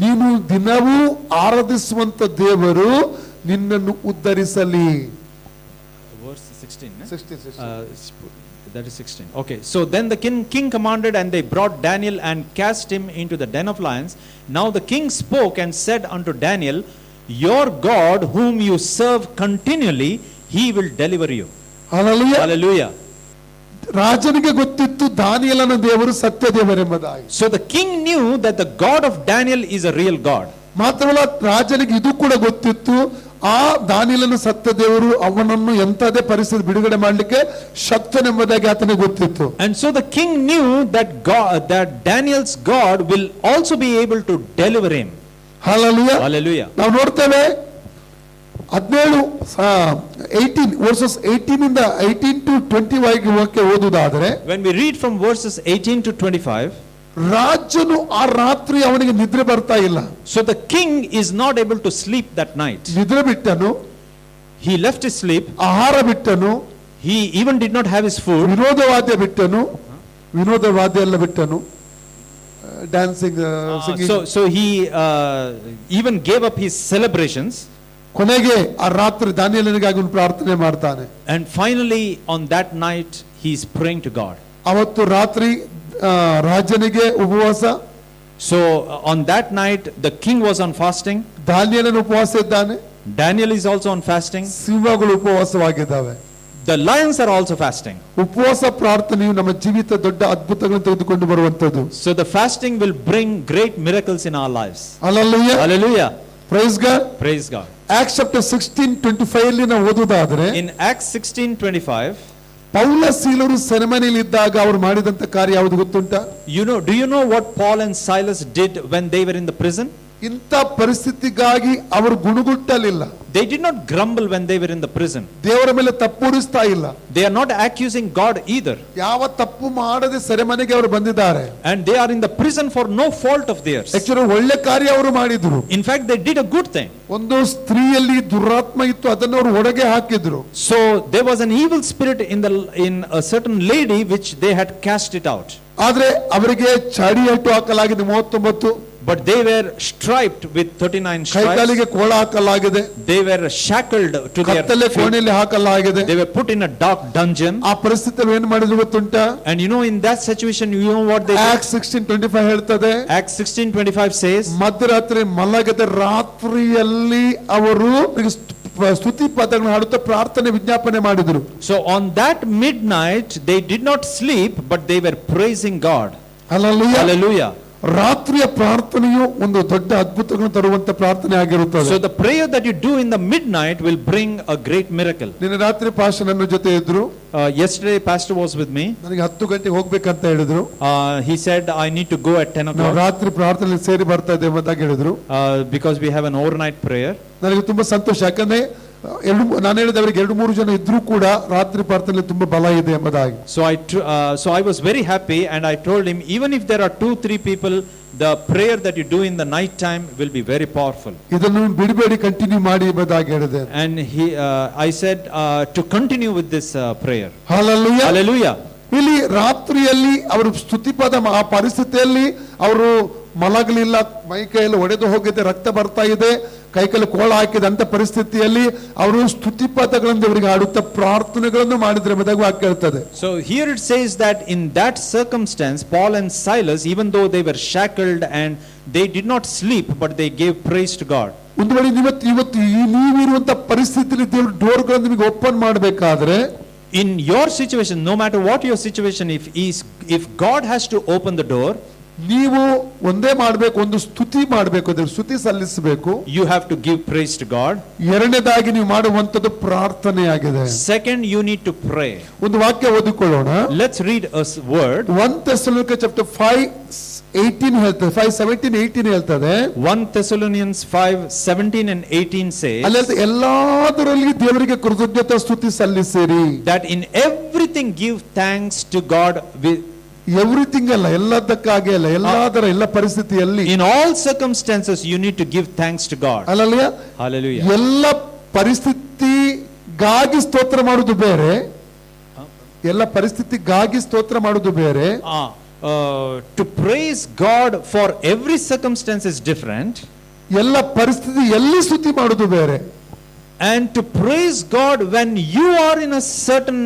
ನೀನು ದಿನವೂ ಆರಾಧಿಸುವಂತ ದೇವರು ನಿನ್ನನ್ನು ಉದ್ಧರಿಸಲಿ. Verse 16, eh? 16. That is 16. Okay. So then the king commanded, and they brought Daniel and cast him into the den of lions. Now the king spoke and said unto Daniel, your God whom you serve continually, he will deliver you. Hallelujah. Hallelujah. ರಾಜನಿಗೆ ಗೊತ್ತಿತ್ತು ದಾನಿಯೇಲನ ದೇವರು ಸತ್ಯ ದೇವರೆಂಬುದಾಗಿ. So the king knew that the God of Daniel is a real God. ಮಾತ್ರವಲ್ಲ, ರಾಜನಿಗೆ ಇದು ಕೂಡ ಗೊತ್ತಿತ್ತು, ಆ ದಾನಿಯೇಲನ ಸತ್ಯ ದೇವರು ಅವನನ್ನು ಎಂತದೇ ಪರಿಸ್ಥಿತಿ ಬಿಡುಗಡೆ ಮಾಡಲಿಕ್ಕೆ ಶಕ್ತನೆಂಬುದಾಗಿ ಆತನಿಗೆ ಗೊತ್ತಿತ್ತು. And so the king knew that that Daniel's God will also be able to deliver him. Hallelujah. Hallelujah. ನಾವು ನೋಡ್ತೇವೆ 18 ವರ್ಸಸ್ 18 ಇಂದ 18 to 25 ಓದುವುದಾದರೆ, When we read from verses 18 to 25, ರಾಜನು ಆ ರಾತ್ರಿ ಅವನಿಗೆ ನಿದ್ರೆ ಬರ್ತಾ ಇಲ್ಲ. so the king is not able to sleep that night. ನಿದ್ರೆ ಬಿಟ್ಟನು, He left his sleep. ಆಹಾರ ಬಿಟ್ಟನು, He even did not have his food. ವಿನೋದವಾದ್ಯ ಬಿಟ್ಟನು, ವಿನೋದವಾದ್ಯ ಎಲ್ಲ ಬಿಟ್ಟನು, dancing, So he even gave up his celebrations. ಕೊನೆಗೆ ಆ ರಾತ್ರಿ ದಾನಿಯೇಲನಿಗಾಗಿ ಅವನು ಪ್ರಾರ್ಥನೆ ಮಾಡ್ತಾನೆ. And finally on that night he is praying to God. ಅವತ್ತು ರಾತ್ರಿ ರಾಜನಿಗೆ ಉಪವಾಸ. So on that night the king was on fasting. ದಾನಿಯೇಲನ ಉಪವಾಸ ಇದ್ದಾನೆ. Daniel is also on fasting. ಸಿಂಹಗಳು ಉಪವಾಸವಾಗಿದ್ದಾವೆ. The lions are also fasting. ಉಪವಾಸ ಪ್ರಾರ್ಥನೆಯು ನಮ್ಮ ಜೀವಿತ ದೊಡ್ಡ ಅದ್ಭುತಗಳನ್ನು ತೆಗೆದುಕೊಂಡು ಬರುವಂತದ್ದು. So the fasting will bring great miracles in our lives. Hallelujah. Hallelujah. Praise God. Praise God. Acts chapter 16:25 ಅಲ್ಲಿ ನಾವು ಓದುವುದಾದ್ರೆ, In Acts 16:25, ಪೌಲ ಸೀಲರು ಸೆರೆಮನೆಯಲ್ಲಿ ಇದ್ದಾಗ ಅವರು ಮಾಡಿದಂತ ಕಾರ್ಯ ಯಾವುದು ಗೊತ್ತುಂಟಾ? do you know what Paul and Silas did when they were in the prison? ಇಂಥ ಪರಿಸ್ಥಿತಿಗಾಗಿ ಅವರು ಗುಣಗುಟ್ಟಲಿಲ್ಲ. They did not grumble when they were in the prison. ದೇವರ ಮೇಲೆ ತಪ್ಪೂರಿಸ್ತಾ ಇಲ್ಲ. They are not accusing God either. ಯಾವ ತಪ್ಪು ಮಾಡದೆ ಸೆರೆಮನೆಗೆ ಅವರು ಬಂದಿದ್ದಾರೆ. And they are in the prison for no fault of theirs. Actually ಒಳ್ಳೆ ಕಾರ್ಯ ಅವರು ಮಾಡಿದ್ರು. In fact, they did a good thing. ಒಂದು ಸ್ತ್ರೀಯಲ್ಲಿ ದುರಾತ್ಮ ಇತ್ತು, ಅದನ್ನು ಅವರು ಹೊರಗೆ ಹಾಕಿದ್ರು. So there was an evil spirit in a certain lady which they had cast it out. ಆದ್ರೆ ಅವರಿಗೆ ಚಾಡಿಯೇಟು ಹಾಕಲಾಗಿದೆ 39. But they were striped with 39 stripes. ಕೈಕಾಲಿಗೆ ಕೋಳ ಹಾಕಲಾಗಿದೆ. They were shackled to their ಕತ್ತಲೆ feet. ಕೋಣೆಯಲ್ಲಿ ಹಾಕಲಾಗಿದೆ. They were put in a dark dungeon. ಆ ಪರಿಸ್ಥಿತಿಯಲ್ಲಿ ಏನು ಮಾಡಿದ್ರು ಗೊತ್ತುಂಟಾ? And you know, in that situation, you know what they did? Acts 16:25 ಹೇಳ್ತದೆ. Acts 16:25 says, ಮಧ್ಯರಾತ್ರಿ ಮಲಗದ ರಾತ್ರಿಯಲ್ಲಿ ಅವರು ಸ್ತುತಿ ಪದಗಳನ್ನು ಹಾಡುತ್ತಾ ಪ್ರಾರ್ಥನೆ ವಿಜ್ಞಾಪನೆ ಮಾಡಿದ್ರು. so on that midnight they did not sleep, but they were praising God. Hallelujah. Hallelujah. ರಾತ್ರಿಯ ಪ್ರಾರ್ಥನೆಯು ಒಂದು ದೊಡ್ಡ ಅದ್ಭುತಗಳನ್ನು ತರುವಂತ ಪ್ರಾರ್ಥನೆ ಆಗಿರುತ್ತದೆ. So the prayer that you do in the midnight will bring a great miracle. ನಿನ್ನೆ ರಾತ್ರಿ ಪಾಸ್ಟರ್ ನನ್ನ ಜೊತೆ ಇದ್ರು. Yesterday pastor was with me. ನನಗೆ 10 ಗಂಟೆಗೆ ಹೋಗ್ಬೇಕಂತ ಹೇಳಿದ್ರು. He said I need to go at 10 ನಾವು o'clock. ರಾತ್ರಿ ಪ್ರಾರ್ಥನೆಯಲ್ಲಿ ಸೇರಿ ಬರ್ತಾ ಇದ್ದೇವೆ ಅಂತ ಹೇಳಿದ್ರು. Because we have an overnight prayer. ನನಗೆ ತುಂಬಾ ಸಂತೋಷ, ಯಾಕಂದ್ರೆ ನಾನು ಹೇಳಿದ ಅವರಿಗೆ 2-3 ಜನ ಇದ್ರೂ ಕೂಡ ರಾತ್ರಿ ಪ್ರಾರ್ಥನೆಯಲ್ಲಿ ತುಂಬಾ ಬಲ ಇದೆ ಎಂಬುದಾಗಿ. So I was very happy, and I told him, even if there are 2-3 people, the prayer that you do in the night time will be very powerful. ಇದನ್ನು ಬಿಡಬೇಡಿ, ಕಂಟಿನ್ಯೂ ಮಾಡಿ ಎಂಬುದಾಗಿ ಹೇಳಿದೆ. And I said to continue with this prayer. Hallelujah. Hallelujah. ಇಲ್ಲಿ ರಾತ್ರಿಯಲ್ಲಿ ಅವರು ಸ್ತುತಿಪದ ಆ ಪರಿಸ್ಥಿತಿಯಲ್ಲಿ ಅವರು ಮಲಗಲಿಲ್ಲ, ಮೈ ಕೈಯಲ್ಲಿ ಒಡೆದು ಹೋಗಿದೆ, ರಕ್ತ ಬರ್ತಾ ಇದೆ, ಕೈಕಲ್ಲಿ ಕೋಳ ಹಾಕಿದ ಅಂತ ಪರಿಸ್ಥಿತಿಯಲ್ಲಿ ಅವರು ಸ್ತುತಿಪದಗಳನ್ನು ಅವರಿಗೆ ಹಾಡುತ್ತಾ ಪ್ರಾರ್ಥನೆಗಳನ್ನು ಮಾಡಿದ್ರೆ ಎಂಬುದಾಗಿ ವಾಕ್ಯ ಹೇಳ್ತದೆ. So here it says that in that circumstance Paul and Silas, even though they were shackled and they did not sleep, but they gave praise to God. ಒಂದು ವೇಳೆ ಇವತ್ತು ನೀವಿರುವಂತ ಪರಿಸ್ಥಿತಿಯಲ್ಲಿ ದೇವರು ಡೋರ್ಗಳನ್ನು ನಿಮಗೆ ಓಪನ್ ಮಾಡಬೇಕಾದ್ರೆ, In your situation, no matter what your situation, if God has to open the door, ನೀವು ಒಂದೇ ಮಾಡಬೇಕು, ಒಂದು ಸ್ತುತಿ ಮಾಡಬೇಕು, ಅದರ ಸ್ತುತಿ ಸಲ್ಲಿಸಬೇಕು. you have to give praise to God. ಎರಡನೇದಾಗಿ ನೀವು ಮಾಡುವಂತದ್ದು ಪ್ರಾರ್ಥನೆಯಾಗಿದೆ. Second, you need to pray. ಒಂದು ವಾಕ್ಯ ಓದಿಕೊಳ್ಳೋಣ. Let's read a word. 1 Thessalonians chapter 5:18 ಹೇಳ್ತದೆ, 5:17-18 ಹೇಳ್ತದೆ. 1 Thessalonians 5:17 and 18 says, ಅಲ್ಲಿ ಹೇಳ್ತದೆ, ಎಲ್ಲದರಲ್ಲಿ ದೇವರಿಗೆ ಕೃತಜ್ಞತಾ ಸ್ತುತಿ ಸಲ್ಲಿಸಿರಿ. that in everything give thanks to God with everything ಅಲ್ಲ, ಎಲ್ಲದಕ್ಕಾಗಿ ಅಲ್ಲ, ಎಲ್ಲ ಪರಿಸ್ಥಿತಿಯಲ್ಲಿ, in all circumstances you need to give thanks to God. ಅಲ್ಲಲ್ಯ, Hallelujah. ಎಲ್ಲ ಪರಿಸ್ಥಿತಿಗಾಗಿ ಸ್ತೋತ್ರ ಮಾಡುವುದು ಬೇರೆ, ಎಲ್ಲ ಪರಿಸ್ಥಿತಿಗಾಗಿ ಸ್ತೋತ್ರ ಮಾಡುವುದು ಬೇರೆ. To praise God for every circumstance is different. ಎಲ್ಲ ಪರಿಸ್ಥಿತಿ ಎಲ್ಲಿ ಸ್ತುತಿ ಮಾಡುವುದು ಬೇರೆ. And to praise God when you are in a certain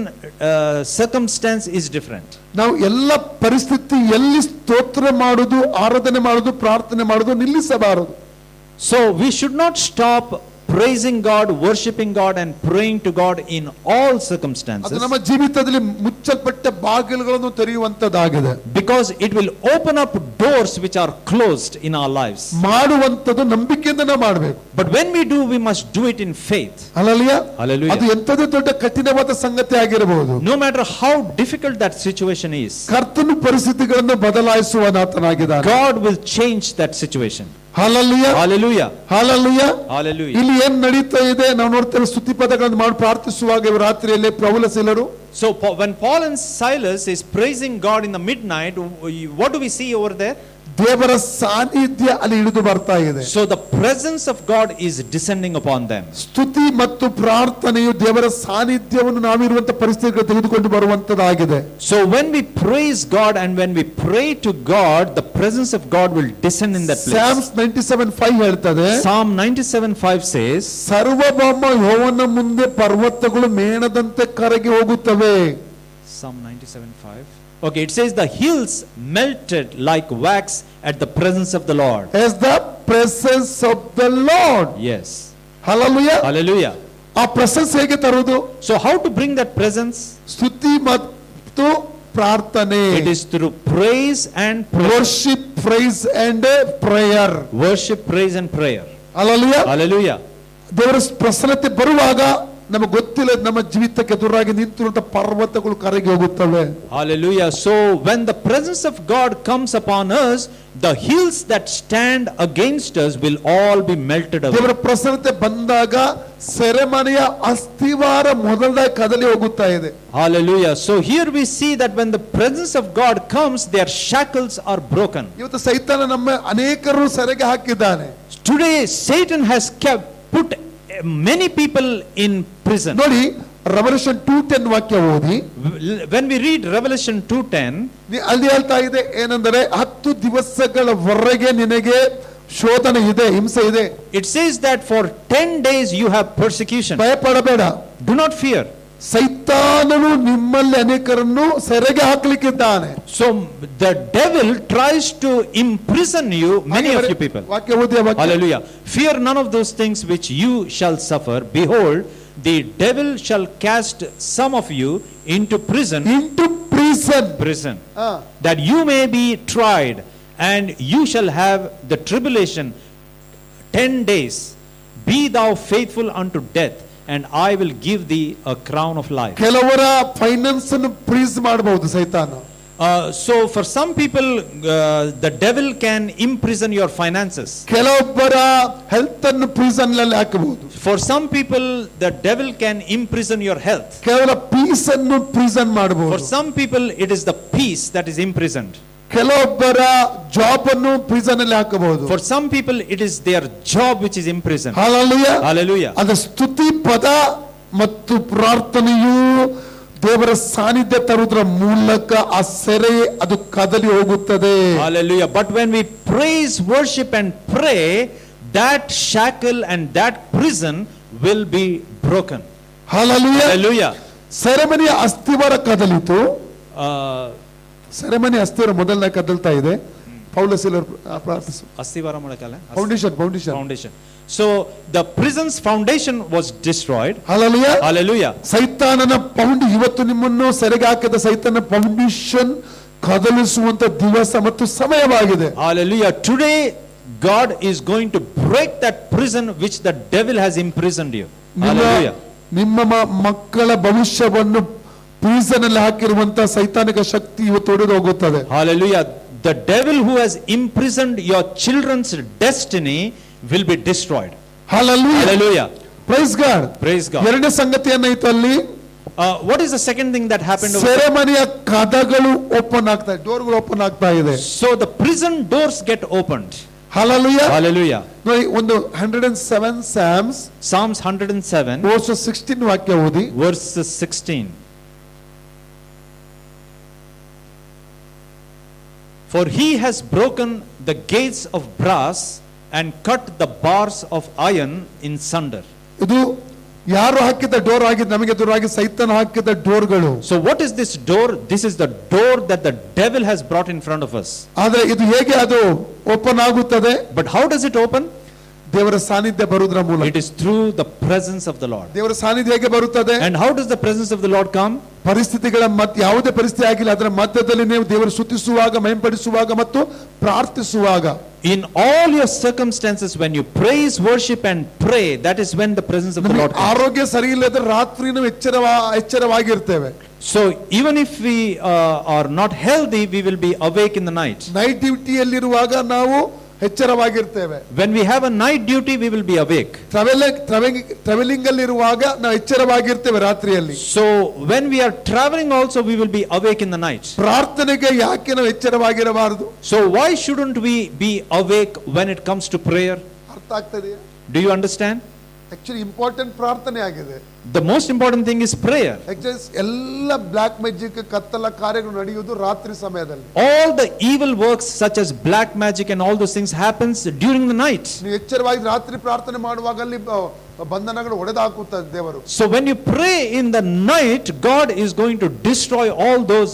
circumstance is different. ನಾವು ಎಲ್ಲ ಪರಿಸ್ಥಿತಿ ಎಲ್ಲಿ ಸ್ತೋತ್ರ ಮಾಡುವುದು, ಆರಾಧನೆ ಮಾಡುವುದು, ಪ್ರಾರ್ಥನೆ ಮಾಡುವುದು ನಿಲ್ಲಿಸಬಾರದು. So we should not stop praising God, worshiping God and praying to God in all circumstances. ಅದು ನಮ್ಮ ಜೀವಿತದಲ್ಲಿ ಮುಚ್ಚಲ್ಪಟ್ಟ ಬಾಗಿಲುಗಳನ್ನು ತೆರೆಯುವಂತದ್ದಾಗಿದೆ. Because it will open up doors which are closed in our lives. ಮಾಡುವಂತದ್ದು ನಂಬಿಕೆಯಿಂದ ನಾವು ಮಾಡಬೇಕು. But when we do, we must do it in faith. Hallelujah. Hallelujah. ಅದು ಎಂತದೇ ದೊಡ್ಡ ಕಠಿಣವಾದ ಸಂಗತಿ ಆಗಿರಬಹುದು. No matter how difficult that situation is, ಕರ್ತನು ಪರಿಸ್ಥಿತಿಗಳನ್ನು ಬದಲಾಯಿಸುವನಾತನಾಗಿದ್ದಾನೆ. God will change that situation. Hallelujah. Hallelujah. Hallelujah. Hallelujah. ಇಲ್ಲಿ ಏನ್ ನಡೀತಾ ಇದೆ ನಾವು ನೋಡ್ತೇವೆ. ಸ್ತುತಿ ಪದಗಳನ್ನು ಮಾಡಿ ಪ್ರಾರ್ಥಿಸುವಾಗ ರಾತ್ರಿಯಲ್ಲಿ ಪೌಲ ಸೀಲರು, So when Paul and Silas is praising God in the midnight, what do we see over there? ದೇವರ ಸಾನ್ನಿಧ್ಯ ಅಲ್ಲಿ ಇಳಿದು ಬರ್ತಾ ಇದೆ. So the presence of God is descending upon them. ಸ್ತುತಿ ಮತ್ತು ಪ್ರಾರ್ಥನೆಯು ದೇವರ ಸಾನ್ನಿಧ್ಯವನ್ನು ನಾವಿರುವಂತ ಪರಿಸ್ಥಿತಿಗೆ ತೆಗೆದುಕೊಂಡು ಬರುವಂತದ್ದಾಗಿದೆ. So when we praise God and when we pray to God, the presence of God will descend in that place. Psalms 97:5 ಹೇಳ್ತದೆ, Psalm 97:5 says, ಸರ್ವಭೌಮ ಯೆಹೋವನ ಮುಂದೆ ಪರ್ವತಗಳು ಮೇಣದಂತೆ ಕರಗಿ ಹೋಗುತ್ತವೆ. Psalm 97:5. Okay, it says the hills melted like wax at the presence of the Lord. As the presence of the Lord. Yes. Hallelujah. Hallelujah. ಆ ಪ್ರೆಸೆನ್ಸ್ ಹೇಗೆ ತರುವುದು? So how to bring that presence? ಸ್ತುತಿ ಮತ್ತು ಪ್ರಾರ್ಥನೆ. It is through praise and prayer. Worship, praise and prayer. Worship, praise and prayer. Hallelujah. Hallelujah. ದೇವರ ಪ್ರಸನ್ನತೆ ಬರುವಾಗ ನಮಗೆ ಗೊತ್ತಿಲ್ಲ ನಮ್ಮ ಜೀವಿತಕ್ಕೆ ಎದುರಾಗಿ ನಿಂತಿರುವಂತ ಪರ್ವತಗಳು ಕರಗಿ ಹೋಗುತ್ತವೆ. Hallelujah. So when the presence of God comes upon us, the hills that stand against us will all be melted away. ದೇವರ ಪ್ರಸನ್ನತೆ ಬಂದಾಗ ಸೆರೆಮನೆಯ ಅಸ್ಥಿವಾರ ಮೊದಲನೇ ಕದಲಿ ಹೋಗುತ್ತಾ ಇದೆ. Hallelujah. So here we see that when the presence of God comes, their shackles are broken. ಇವತ್ತು ಸೈತಾನ ನಮ್ಮ ಅನೇಕರು ಸೆರೆಗೆ ಹಾಕಿದ್ದಾನೆ. Today Satan has put many people in prison. ನೋಡಿ ರೆವಲ್ಯೂಷನ್ 2:10 ವಾಕ್ಯ ಓದಿ. When we read Revelation 2:10, ಅಲ್ಲಿ ಹೇಳ್ತಾ ಇದೆ ಏನಂದರೆ 10 ದಿವಸಗಳವರೆಗೆ ನಿನಗೆ ಶೋಧನೆ ಇದೆ, ಹಿಂಸೆ ಇದೆ. it says that for 10 days you have persecution. ಭಯಪಡಬೇಡ. Do not fear. ಸೈತಾನನು ನಿಮ್ಮಲ್ಲಿ ಅನೇಕರನ್ನು ಸೆರೆಗೆ ಹಾಕಲಿಕ್ಕಿದ್ದಾನೆ. So the devil tries to imprison you, many of you people. ವಾಕ್ಯ ಓದಿ ಆ ವಾಕ್ಯ. Hallelujah. Fear none of those things which you shall suffer. Behold, the devil shall cast some of you into prison, Into prison. that you may be tried, and you shall have the tribulation 10 days. Be thou faithful unto death, and I will give thee a crown of life. ಕೆಲವರ ಫೈನಾನ್ಸ್ ಅನ್ನು ಫ್ರೀಸ್ ಮಾಡಬಹುದು ಸೈತಾನ. So for some people, the devil can imprison your finances. ಕೆಲವೊಬ್ಬರ ಹೆಲ್ತ್ ಅನ್ನು ಪ್ರಿಸನ್ ನಲ್ಲಿ ಹಾಕಬಹುದು. For some people, the devil can imprison your health. ಕೆಲವರ ಪೀಸ್ ಅನ್ನು ಪ್ರಿಸನ್ For ಮಾಡಬಹುದು. some people, it is the peace that is imprisoned. ಕೆಲವೊಬ್ಬರ ಜಾಬ್ ಅನ್ನು ಪ್ರಿಸನ್ ಅಲ್ಲಿ ಹಾಕಬಹುದು. For some people, it is their job which is imprisoned. Hallelujah. Hallelujah. ಅದ ಸ್ತುತಿ ಪದ ಮತ್ತು ಪ್ರಾರ್ಥನೆಯು ದೇವರ ಸಾನ್ನಿಧ್ಯ ತರುವುದರ ಮೂಲಕ ಆ ಸೆರೆ ಅದು ಕದಲಿ ಹೋಗುತ್ತದೆ. Hallelujah. But when we praise, worship and pray, that shackle and that prison will be broken. Hallelujah. Hallelujah. ಸೆರೆಮನೆಯ ಅಸ್ಥಿವಾರ ಕದಲಿತು. Uh, ಸೆರೆಮನೆ ಅಸ್ಥಿವಾರ ಮೊದಲನೇ ಕದಲ್ತಾ ಇದೆ. ಪೌಲಸಿಲರು ಪ್ರಾರ್ಥಿಸು. ಅಸ್ಥಿವಾರ ಮಾಡಕಲ್ಲ? Foundation. So the prison's foundation was destroyed. Hallelujah. Hallelujah. ಸೈತಾನನ ಇವತ್ತು ನಿಮ್ಮನ್ನು ಸೆರೆಗೆ ಹಾಕಿದ ಸೈತಾನ ಫೌಂಡೇಶನ್ ಕದಲಿಸುವಂತ ದಿವಸ ಮತ್ತು ಸಮಯವಾಗಿದೆ. Hallelujah. Today God is going to break that prison which the devil has imprisoned you. Hallelujah. ನಿಮ್ಮ ಮಕ್ಕಳ ಭವಿಷ್ಯವನ್ನು ಪ್ರಿಸನ್ ಅಲ್ಲಿ ಹಾಕಿರುವಂತ ಸೈತಾನಿಕ ಶಕ್ತಿ ಇವತ್ತು ಹೊಡೆದು ಹೋಗುತ್ತದೆ. Hallelujah. The devil who has imprisoned your children's destiny will be destroyed. Hallelujah. Hallelujah. Praise God. Praise God. ಎರಡನೇ ಸಂಗತಿ ಏನಾಯ್ತು ಅಲ್ಲಿ? What is the second thing that happened over there? ಸೆರೆಮನೆಯ ಕದಗಳು ಓಪನ್ ಆಗ್ತಾ ಇದೆ, ಡೋರ್ಗಳು ಓಪನ್ ಆಗ್ತಾ ಇದೆ. So the prison doors get opened. Hallelujah. Hallelujah. ನೋಡಿ ಒಂದು 107 Psalms 107 verse 16 ವಾಕ್ಯ ಓದಿ. verse 16. For he has broken the gates of brass and cut the bars of iron in sunder. ಇದು ಯಾರು ಹಾಕಿದ ಡೋರ್ ಆಗಿ ನಮಗೆ ಎದುರಾಗಿ ಸೈತಾನ ಹಾಕಿದ ಡೋರ್ಗಳು. So what is this door? This is the door that the devil has brought in front of us. ಆದರೆ ಇದು ಹೇಗೆ ಅದು ಓಪನ್ ಆಗುತ್ತದೆ? But how does it open? ದೇವರ ಸಾನ್ನಿಧ್ಯ ಬರುವುದರ ಮೂಲಕ. It is through the presence of the Lord. ದೇವರ ಸಾನ್ನಿಧ್ಯ ಹೇಗೆ ಬರುತ್ತದೆ? And how does the presence of the Lord come? ಪರಿಸ್ಥಿತಿಗಳ ಯಾವುದೇ ಪರಿಸ್ಥಿತಿ ಆಗಿಲ್ಲ, ಅದರ ಮಧ್ಯದಲ್ಲಿ ನೀವು ದೇವರು ಸ್ತುತಿಸುವಾಗ, ಮಹಿಮೆಪಡಿಸುವಾಗ ಮತ್ತು ಪ್ರಾರ್ಥಿಸುವಾಗ. In all your circumstances, when you praise, worship and pray, that is when the presence of the Lord comes. ಆರೋಗ್ಯ ಸರಿ ಇಲ್ಲದ್ರೆ ರಾತ್ರಿ ನಾವು ಎಚ್ಚರವಾಗಿರ್ತೇವೆ. So even if we are not healthy, we will be awake in the night. Night ಡ್ಯೂಟಿಯಲ್ಲಿರುವಾಗ ನಾವು ಎಚ್ಚರವಾಗಿರ್ತೇವೆ. When we have a night duty, we will be awake. Travelling ಅಲ್ಲಿ ಇರುವಾಗ ನಾವು ಎಚ್ಚರವಾಗಿರ್ತೇವೆ ರಾತ್ರಿಯಲ್ಲಿ. So when we are traveling also, we will be awake in the night. ಪ್ರಾರ್ಥನೆಗೆ ಯಾಕೆ ನಾವು ಎಚ್ಚರವಾಗಿರಬಾರದು? So why shouldn't we be awake when it comes to prayer? ಅರ್ಥ ಆಗ್ತದೆಯಾ? Do you understand? Actually important ಪ್ರಾರ್ಥನೆ ಆಗಿದೆ. The most important thing is prayer. Actually ಎಲ್ಲ ಬ್ಲಾಕ್ ಮ್ಯಾಜಿಕ್ ಕತ್ತಲ ಕಾರ್ಯಗಳು ನಡೆಯುವುದು ರಾತ್ರಿ ಸಮಯದಲ್ಲಿ. All the evil works such as black magic and all those things happens during the night. ನೀವು ಎಚ್ಚರವಾಗಿ ರಾತ್ರಿ ಪ್ರಾರ್ಥನೆ ಮಾಡುವಾಗ ಅಲ್ಲಿ ಬಂಧನಗಳು ಒಡೆದು ಹಾಕುತ್ತದೆ ದೇವರು. So when you pray in the night, God is going to destroy all those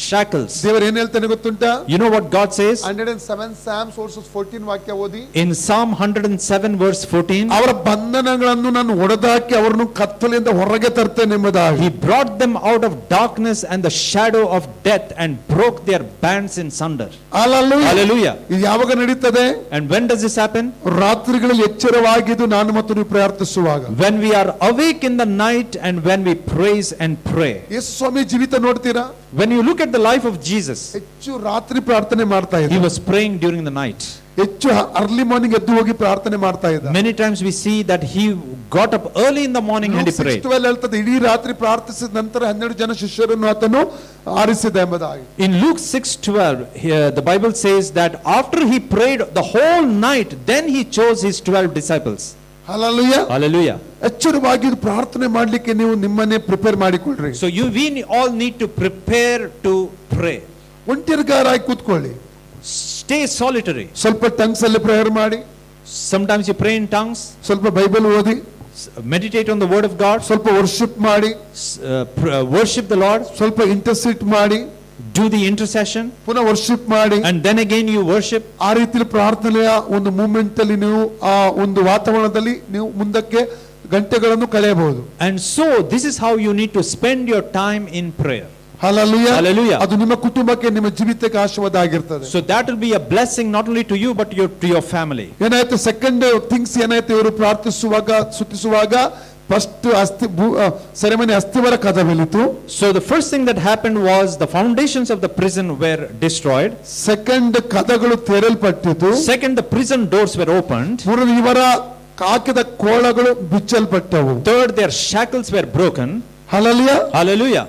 shackles. ದೇವರು ಏನು ಹೇಳ್ತಾನೆ ಗೊತ್ತುಂಟಾ? You know what God says? 107 Psalms verses 14 ವಾಕ್ಯ ಓದಿ. In Psalm 107 verse 14, ಅವರ ಬಂಧನಗಳನ್ನು ನಾನು ಒಡೆದಾಕಿ ಅವರನ್ನು ಕತ್ತಲೆಯಿಂದ ಹೊರಗೆ ತರ್ತೇನೆ ಎಂಬುದಾಗಿ. He brought them out of darkness and the shadow of death and broke their bands in sunder. Hallelujah. ಇದು ಯಾವಾಗ ನಡೀತದೆ? And when does this happen? ರಾತ್ರಿಗಳಲ್ಲಿ ಎಚ್ಚರವಾಗಿದ್ದು ನಾನು ಮತ್ತು ನೀವು ಪ್ರಾರ್ಥನೆ ಪ್ರಾರ್ಥಿಸುವಾಗ, when we are awake in the night and when we praise and pray. ಯೇಸು ಸ್ವಾಮಿ ಜೀವಿತ ನೋಡ್ತೀರಾ, When you look at the life of Jesus, ಹೆಚ್ಚು ರಾತ್ರಿ ಪ್ರಾರ್ಥನೆ ಮಾಡ್ತಾ he ಇದ್ದ, was praying during the night. ಹೆಚ್ಚು ಅರ್ಲಿ ಮಾರ್ನಿಂಗ್ ಎದ್ದು ಹೋಗಿ ಪ್ರಾರ್ಥನೆ ಮಾಡ್ತಾ ಇದ್ದ. Many times we see that he got up early in the morning and he prayed. 6:12 ಹೇಳ್ತದೆ, ಇಡೀ ರಾತ್ರಿ ಪ್ರಾರ್ಥಿಸಿದ ನಂತರ 12 ಜನ ಶಿಷ್ಯರನ್ನು ಆತನು ಆರಿಸಿದ ಎಂಬುದಾಗಿ. In Luke 6:12, here the Bible says that after he prayed the whole night, then he chose his 12 disciples. Hallelujah. Hallelujah. ಎಚ್ಚರವಾಗಿ ಪ್ರಾರ್ಥನೆ ಮಾಡ್ಲಿಕ್ಕೆ ನೀವು ನಿಮ್ಮನ್ನೇ prepare ಮಾಡಿಕೊಳ್ಳ್ರಿ. So we all need to prepare to pray. ಒಂಟಿಗಾರಾಗಿ ಕೂತ್ಕೊಳ್ಳಿ, Stay solitary. ಸ್ವಲ್ಪ ಟಂಗ್ಸ್ ಅಲ್ಲಿ ಪ್ರೇಯರ್ ಮಾಡಿ, Sometimes you pray in tongues, ಸ್ವಲ್ಪ ಬೈಬಲ್ ಓದಿ, meditate on the word of God, ಸ್ವಲ್ಪ ವರ್ಷಿಪ್ ಮಾಡಿ, worship the Lord, ಸ್ವಲ್ಪ ಇಂಟರ್ಸಿಟ್ ಮಾಡಿ, do the intercession, ಪುನಃ ವರ್ಷಿಪ್ ಮಾಡಿ, and then again you worship. ಆ ರೀತಿ ಪ್ರಾರ್ಥನೆಯ ಒಂದು ಮೂಮೆಂಟ್ ಅಲ್ಲಿ ನೀವು ಆ ಒಂದು ವಾತಾವರಣದಲ್ಲಿ ನೀವು ಮುಂದಕ್ಕೆ ಗಂಟೆಗಳನ್ನು ಕಳೆಯಬಹುದು. And so this is how you need to spend your time in prayer. Hallelujah. Hallelujah. ಅದು ನಿಮ್ಮ ಕುಟುಂಬಕ್ಕೆ, ನಿಮ್ಮ ಜೀವಿತಕ್ಕೆ ಆಶೀರ್ವಾದ ಆಗಿರ್ತದೆ. So that will be a blessing not only to you but to your family. ಏನಾಯ್ತು ಸೆಕೆಂಡ್ ಥಿಂಗ್ಸ್ ಏನಾಯ್ತು, ಇವರು ಪ್ರಾರ್ಥಿಸುವಾಗ ಸ್ತುತಿಸುವಾಗ ಫಸ್ಟ್ ಸೆರೆಮನಿ ಅಸ್ಥಿವರ ಕದವೆಲಿತು. So the first thing that happened was the foundations of the prison were destroyed. Second ಕದಗಳು ತೆರೆಯಲ್ಪಟ್ಟಿತು. Second, the prison doors were opened. ಮೂರನೇ, ಇವರ ಹಾಕಿದ ಕೋಳಗಳು ಬಿಚ್ಚಲ್ಪಟ್ಟವು. Third, their shackles were broken. Hallelujah. Hallelujah.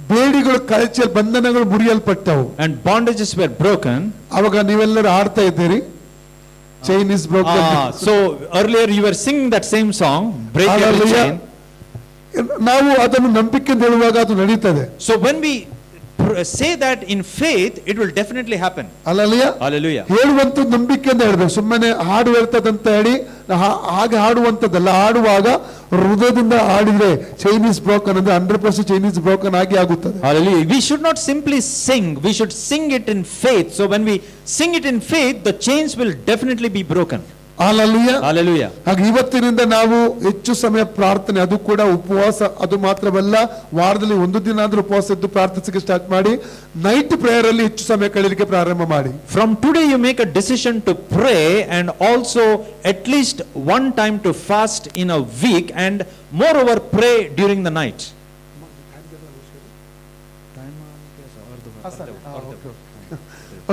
ಬೇಡಿಗಳು ಕಳಚಲ್, ಬಂಧನಗಳು ಮುರಿಯಲ್ಪಟ್ಟವು. And bondages were broken. ಅವಾಗ ನೀವೆಲ್ಲರೂ ಹಾಡ್ತಾ ಇದ್ದೀರಿ, chain is broken. So earlier you were singing that same song, break every Hallelujah. chain. ನಾವು ಅದನ್ನು ನಂಬಿಕೆಯಿಂದ ಹೇಳುವಾಗ ಅದು ನಡೀತದೆ. So when we say that in faith, it will definitely happen. Hallelujah. Hallelujah. ಹೇಳುವಂತ ನಂಬಿಕೆಯಿಂದ ಹೇಳ್ಬೇಕು, ಸುಮ್ಮನೆ ಹಾಡು ಹೇಳ್ತದಂತ ಹೇಳಿ ಹಾಗೆ ಹಾಡುವಂತದ್ದಲ್ಲ. ಹಾಡುವಾಗ ಹೃದಯದಿಂದ ಹಾಡಿದ್ರೆ ಚೈನೀಸ್ ಬ್ರೋಕನ್ ಅಂದ್ರೆ 100% ಚೈನೀಸ್ ಬ್ರೋಕನ್ ಆಗಿ ಆಗುತ್ತದೆ. Hallelujah. We should not simply sing, we should sing it in faith. So when we sing it in faith, the chains will definitely be broken. Hallelujah. Hallelujah. ಹಾಗೆ ಇವತ್ತಿನಿಂದ ನಾವು ಹೆಚ್ಚು ಸಮಯ ಪ್ರಾರ್ಥನೆ, ಅದು ಕೂಡ ಉಪವಾಸ, ಅದು ಮಾತ್ರವಲ್ಲ, ವಾರದಲ್ಲಿ ಒಂದು ದಿನ ಆದ್ರೂ ಉಪವಾಸ ಇದ್ದು ಪ್ರಾರ್ಥಿಸಕ್ಕೆ ಸ್ಟಾರ್ಟ್ ಮಾಡಿ, ನೈಟ್ ಪ್ರೇಯರ್ ಅಲ್ಲಿ ಹೆಚ್ಚು ಸಮಯ ಕಳೆಯಲಿಕ್ಕೆ ಪ್ರಾರಂಭ ಮಾಡಿ. From today you make a decision to pray and also at least one time to fast in a week, and moreover pray during the night.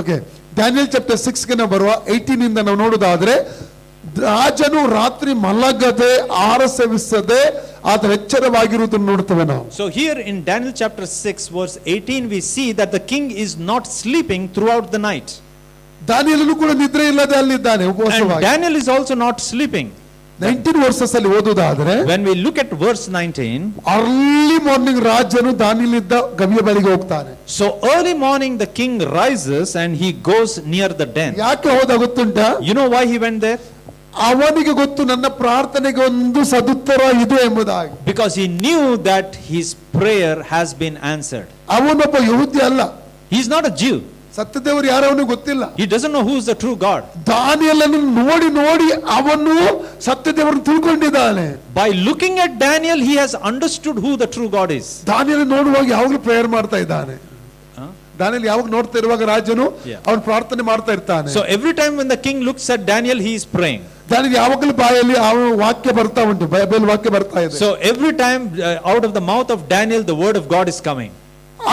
Okay, Daniel chapter 6 ಗೆ ನಾವು ಬರುವ 18 ಇಂದ ನಾವು ನೋಡುವುದಾದ್ರೆ, ರಾಜನು ರಾತ್ರಿ ಮಲಗದೆ ಆರಸವಿಸದೆ ಆತ ಎಚ್ಚರವಾಗಿರುವುದನ್ನು ನೋಡ್ತೇವೆ ನಾವು. So here in Daniel chapter 6 verse 18 we see that the king is not sleeping throughout the night. ದಾನಿಯೇಲನು ಕೂಡ ನಿದ್ರೆ ಇಲ್ಲದೆ ಅಲ್ಲಿದ್ದಾನೆ And ಉಪವಾಸವಾಗಿ. Daniel is also not sleeping. 19 versus ಅಲ್ಲಿ ಓದುವುದಾದ್ರೆ, When we look at verse 19, early morning ರಾಜನು ದಾನಿಯೇಲನಿದ್ದ ಗವಿಯ ಬಳಿಗೆ ಹೋಗ್ತಾನೆ. so early morning the king rises and he goes near the den. ಯಾಕೆ ಹೋದ ಗೊತ್ತುಂಟಾ? You know why he went there? ಅವನಿಗೆ ಗೊತ್ತು ನನ್ನ ಪ್ರಾರ್ಥನೆಗೆ ಒಂದು ಸದುತ್ತರ ಇದೆ ಎಂಬುದಾಗಿ. Because he knew that his prayer has been answered. ಅವನೊಬ್ಬ ಯಹೂದಿ ಅಲ್ಲ, He is not a Jew. ಸತ್ಯದೇವರು ಯಾರು ಅವನಿಗೆ ಗೊತ್ತಿಲ್ಲ. He doesn't know who is the true God. ದಾನಿಯೇಲನನ್ನು ನೋಡಿ ನೋಡಿ ಅವನು ಸತ್ಯದೇವರನ್ನು ತಿಳ್ಕೊಂಡಿದ್ದಾನೆ. By looking at Daniel, he has understood who the true God is. ದಾನಿಯೇಲ ನೋಡುವಾಗ ಯಾವಾಗಲೂ ಪ್ರೇಯರ್ ಮಾಡ್ತಾ ಇದ್ದಾನೆ. ದಾನಿಯೇಲ ಯಾವಾಗ ನೋಡ್ತಾ ಇರುವಾಗ ರಾಜನು ಅವನು ಪ್ರಾರ್ಥನೆ ಮಾಡ್ತಾ ಇರ್ತಾನೆ. So every time when the king looks at Daniel, he is praying. ದಾನಿಯೇಲ ಯಾವಾಗಲೂ ಬಾಯಲ್ಲಿ ಅವನ ವಾಕ್ಯ ಬರ್ತಾ ಉಂಟು, ಬೈಬಲ್ ವಾಕ್ಯ ಬರ್ತಾ ಇದೆ. So every time out of the mouth of Daniel, the word of God is coming.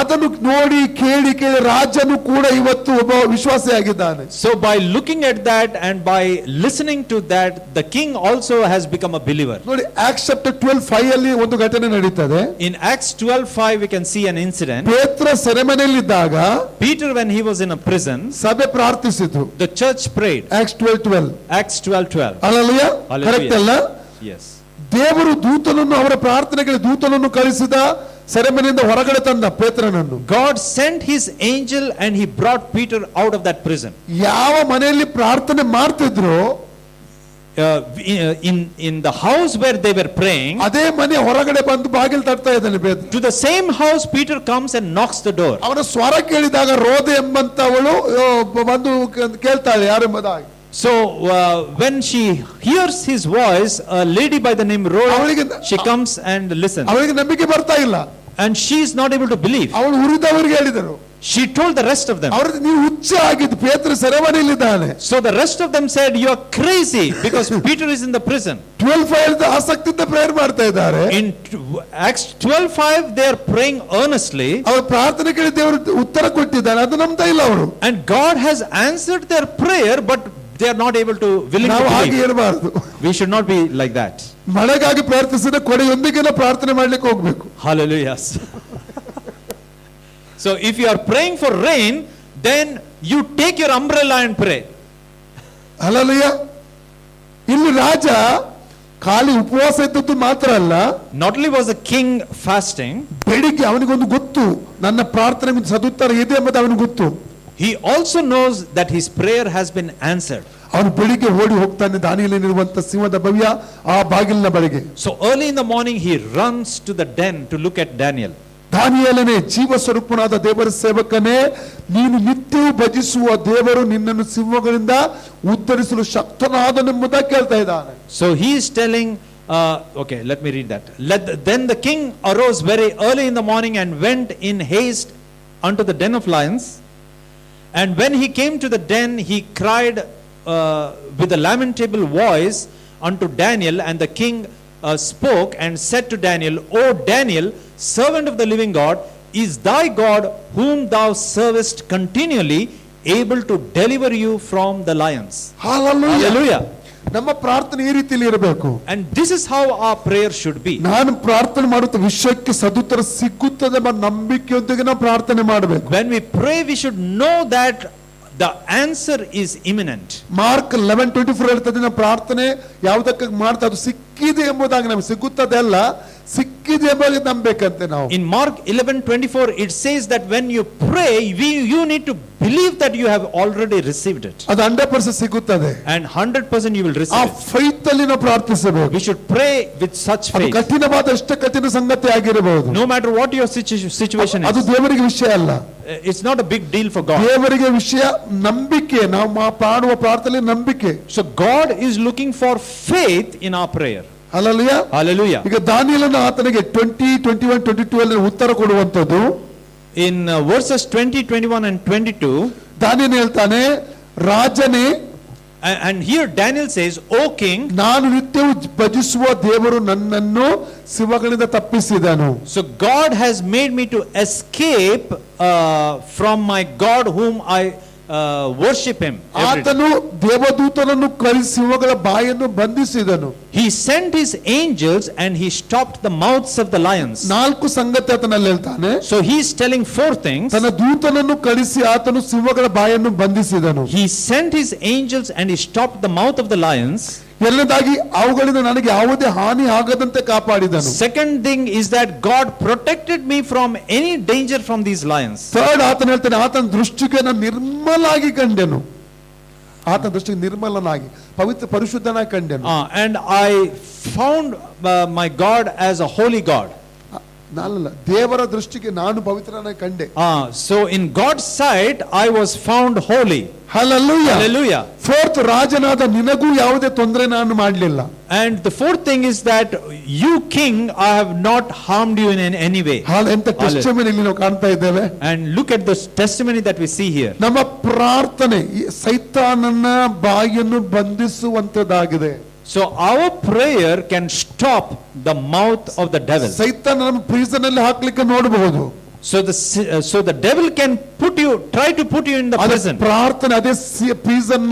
ಅದನ್ನು ನೋಡಿ ಕೇಳಿ ಕೇಳಿ ರಾಜನು ಕೂಡ ಇವತ್ತು ಒಬ್ಬ ವಿಶ್ವಾಸಿಯಾಗಿದ್ದಾನೆ. So by looking at that and by listening to that, the king also has become a believer. ನೋಡಿ, ಆಕ್ಟ್ಸ್ ಚಾಪ್ಟರ್ 12:5 ಅಲ್ಲಿ ಒಂದು ಘಟನೆ ನಡೀತದೆ. In Acts 12:5 we can see an incident. ಪೇತ್ರ ಸೆರೆಮನೆಯಲ್ಲಿದ್ದಾಗ Peter, when he was in a prison, ಸಭೆ ಪ್ರಾರ್ಥಿಸಿತು. the church prayed. Acts 12:12. Acts 12:12. Hallelujah. Hallelujah. Correct ಅಲ್ಲ? Yes. ದೇವರು ದೂತನನ್ನು, ಅವರ ಪ್ರಾರ್ಥನೆಗೆ ದೂತನನ್ನು ಕಳಿಸಿದ, ಸೆರೆಮನೆಯಿಂದ ಹೊರಗಡೆ ತಂದ ಪೇತ್ರನನ್ನು. God sent his angel and he brought Peter out of that prison. ಯಾವ ಮನೆಯಲ್ಲಿ ಪ್ರಾರ್ಥನೆ ಮಾಡ್ತಿದ್ರು, In the house where they were praying, ಅದೇ ಮನೆ ಹೊರಗಡೆ ಬಂದು ಬಾಗಿಲು ತಟ್ತಾ ಇದ್ದಾನೆ ಪೇತ್ರ. to the same house Peter comes and knocks the door. ಅವನ ಸ್ವರ ಕೇಳಿದಾಗ ರೋದೆ ಎಂಬಂತವಳು ಬಂದು ಕೇಳ್ತಾಳೆ ಯಾರೆಂಬುದಾಗಿ. So when she hears his voice, a lady by the name Rhoda, she comes and listens. ಅವಳಿಗೆ ನಂಬಿಕೆ ಬರ್ತಾ ಇಲ್ಲ. And she is not able to believe. ಅವಳು ಉರಿದವರಿಗೆ ಹೇಳಿದರು, She told the rest of them. ಅವ್ರದ್ದು ನೀವು ಹುಚ್ಚ ಆಗಿದ್ದು, ಪೇತ್ರ ಸೆರೆಮನೆಯಲ್ಲಿದ್ದಾನೆ. So the rest of them said, you are crazy because Peter is in the prison. 12:5 ಆಸಕ್ತಿಯಿಂದ ಪ್ರೇಯರ್ ಮಾಡ್ತಾ ಇದ್ದಾರೆ. In Acts 12:5 they are praying earnestly. ಅವ್ರ ಪ್ರಾರ್ಥನೆ ಕೇಳಿ ದೇವರು ಉತ್ತರ ಕೊಟ್ಟಿದ್ದಾನೆ, ಅದು ನಂಬ್ತಾ ಇಲ್ಲ ಅವರು. And God has answered their prayer, but they are not able to willing to ನಾವು ಹಾಗೆ believe. ಇರಬಾರದು. We should not be like that. ಮಳೆಗಾಗಿ ಪ್ರಾರ್ಥಿಸಿದ ಕೊಡೆಯೊಂದಿಗೆ ಪ್ರಾರ್ಥನೆ ಮಾಡ್ಲಿಕ್ಕೆ ಹೋಗ್ಬೇಕು. Hallelujah. So if you are praying for rain, then you take your umbrella and pray. Hallelujah. ಇಲ್ಲಿ ರಾಜ ಖಾಲಿ ಉಪವಾಸ ಇದ್ದದ್ದು ಮಾತ್ರ ಅಲ್ಲ, Not only was the king fasting, ಬೆಳಿಗ್ಗೆ ಅವನಿಗೊಂದು ಗೊತ್ತು, ನನ್ನ ಪ್ರಾರ್ಥನೆಗೆ ಸದುತ್ತರ ಇದೆ ಎಂಬುದು ಅವನಿಗೆ ಗೊತ್ತು. he also knows that his prayer has been answered. ಅವನು ಬೆಳಿಗ್ಗೆ ಓಡಿ ಹೋಗ್ತಾನೆ ದಾನಿಯೇಲನಿರುವಂತ ಸಿಂಹದ ಭವ್ಯ ಆ ಬಾಗಿಲಿನ ಬಳಿಗೆ. So early in the morning he runs to the den to look at Daniel. ದಾನಿಯೇಲನೇ, ಜೀವ ಸ್ವರೂಪನಾದ ದೇವರ ಸೇವಕನೇ, ನೀನು ನಿತ್ಯವೂ ಭಜಿಸುವ ದೇವರು ನಿನ್ನನ್ನು ಸಿಂಹಗಳಿಂದ ಉದ್ಧರಿಸಲು ಶಕ್ತನಾದನೆಂಬುದಾಗಿ ಕೇಳ್ತಾ ಇದ್ದಾನೆ. So he is telling, okay, let me read that. Then the king arose very early in the morning and went in haste unto the den of lions. And when he came to the den, he cried with a lamentable voice unto Daniel, and the king spoke and said to Daniel, O Daniel, servant of the living God, is thy God whom thou servest continually able to deliver you from the lions? Hallelujah. Hallelujah. ನಮ್ಮ ಪ್ರಾರ್ಥನೆ ಈ ರೀತಿಯಲ್ಲಿ ಇರಬೇಕು. And this is how our prayer should be. ನಾನು ಪ್ರಾರ್ಥನೆ ಮಾಡುತ್ತ ವಿಷಯಕ್ಕೆ ಸದುತ್ತರ ಸಿಗುತ್ತದೆ ಎಂಬ ನಂಬಿಕೆಯೊಂದಿಗೆ ನಾವು ಪ್ರಾರ್ಥನೆ ಮಾಡಬೇಕು. When we pray, we should know that the answer is imminent. Mark 11:24 ಹೇಳ್ತದೆ, ನಮ್ಮ ಪ್ರಾರ್ಥನೆ ಯಾವುದಕ್ಕಾಗಿ ಮಾಡ್ತಾ ಅದು ಸಿಕ್ಕಿದೆ ಎಂಬುದಾಗಿ ನಮಗೆ ಸಿಗುತ್ತದೆ ಅಲ್ಲ, ಸಿಕ್ಕಿದೆ ಎಂಬುದಾಗಿ ನಂಬಬೇಕಂತೆ ನಾವು. In Mark 11:24 it says that when you pray, you need to believe that you have already received it. ಅದು 100% ಸಿಗುತ್ತದೆ. And 100% you will ಆ receive it. ಫೈತ್ ಅಲ್ಲಿ ನಾವು ಪ್ರಾರ್ಥಿಸಬೇಕು. We should pray with such ಅದು faith. ಕಠಿಣವಾದ ಎಷ್ಟು ಕಠಿಣ ಸಂಗತಿ ಆಗಿರಬಹುದು, No matter what your situation ಅದು is. ದೇವರಿಗೆ ವಿಷಯ ಅಲ್ಲ. It's not a big deal for God. ದೇವರಿಗೆ ವಿಷಯ ನಂಬಿಕೆ, ನಾವು ಮಾಡುವ ಪ್ರಾರ್ಥನೆ ನಂಬಿಕೆ. So God is looking for faith in our prayer. Hallelujah. Hallelujah. ಈಗ ದಾನಿಯೇಲನ ಆತನಿಗೆ 20, 21, 22 ಅಲ್ಲಿ ಉತ್ತರ ಕೊಡುವಂತದ್ದು. In verses 20, 21 and 22, ದಾನಿಯೇಲನು ಹೇಳ್ತಾನೆ, ರಾಜನೇ, and here Daniel says, O king, ನಾನು ನಿತ್ಯವೂ ಭಜಿಸುವ ದೇವರು ನನ್ನನ್ನು ಸಿಂಹಗಳಿಂದ ತಪ್ಪಿಸಿದನು. so God has made me to escape from my God whom I worship him every day. ಆತನು ದೇವದೂತನನ್ನು ಕಳಿಸಿ ಸಿಂಹಗಳ ಬಾಯನ್ನು ಬಂಧಿಸಿದನು. He sent his angels and he stopped the mouths of the lions. 4 ಸಂಗತಿ ಆತನಲ್ಲಿ ಹೇಳ್ತಾನೆ. So he is telling 4 things. ತನ್ನ ದೂತನನ್ನು ಕಳಿಸಿ ಆತನು ಸಿಂಹಗಳ ಬಾಯನ್ನು ಬಂಧಿಸಿದನು. He sent his angels and he stopped the mouth of the lions. ಎರಡನೇದಾಗಿ ಅವುಗಳಿಂದ ನನಗೆ ಯಾವುದೇ ಹಾನಿ ಆಗದಂತೆ ಕಾಪಾಡಿದನು. Second thing is that God protected me from any danger from these lions. Third, ಆತನ ಹೇಳ್ತಾನೆ, ಆತನ ದೃಷ್ಟಿಗೆ ನಾನು ನಿರ್ಮಲಾಗಿ ಕಂಡೆನು. ಆತನ ದೃಷ್ಟಿಗೆ ನಿರ್ಮಲನಾಗಿ ಪವಿತ್ರ ಪರಿಶುದ್ಧನಾಗಿ ಕಂಡೆನು. And I found my God as a holy God. ನಾನಲ್ಲ, ದೇವರ ದೃಷ್ಟಿಗೆ ನಾನು ಪವಿತ್ರನಾಗಿ ಕಂಡೆ. So in God's sight I was found holy. Hallelujah. Hallelujah. Fourth, ರಾಜನಾದ ನಿನಗೂ ಯಾವುದೇ ತೊಂದರೆ ನಾನು ಮಾಡಲಿಲ್ಲ. And the fourth thing is that you king, I have not harmed you in any way. ಎಂತ ಟೆಸ್ಟಿಮನಿ ಇಲ್ಲಿ ನಾವು ಕಾಣ್ತಾ ಇದ್ದೇವೆ. And look at the testimony that we see here. ನಮ್ಮ ಪ್ರಾರ್ಥನೆ ಈ ಸೈತಾನನ ಬಾಯನ್ನು ಬಂಧಿಸುವಂತದ್ದಾಗಿದೆ. So our prayer can stop the mouth of the devil. ಸೈತಾನ ನಮ್ಮ ಪ್ರಿಸನ್ ಅಲ್ಲಿ ಹಾಕ್ಲಿಕ್ಕೆ ನೋಡಬಹುದು. So the devil can try to put you in the prison. ಪ್ರಾರ್ಥನೆ ಅದೇ ಪ್ರಿಸನ್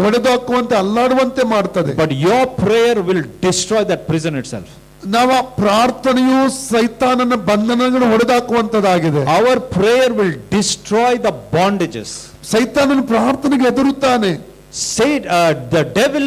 ಹೊಡೆದಾಕುವಂತೆ ಅಲ್ಲಾಡುವಂತೆ ಮಾಡ್ತದೆ. But your prayer will destroy that prison itself. ನಮ್ಮ ಪ್ರಾರ್ಥನೆಯು ಸೈತಾನನ ಬಂಧನಗಳನ್ನು ಹೊಡೆದಾಕುವಂತದ್ದಾಗಿದೆ. Our prayer will destroy the bondages. ಸೈತಾನನ ಪ್ರಾರ್ಥನೆಗೆ ಎದುರುತ್ತಾನೆ. The devil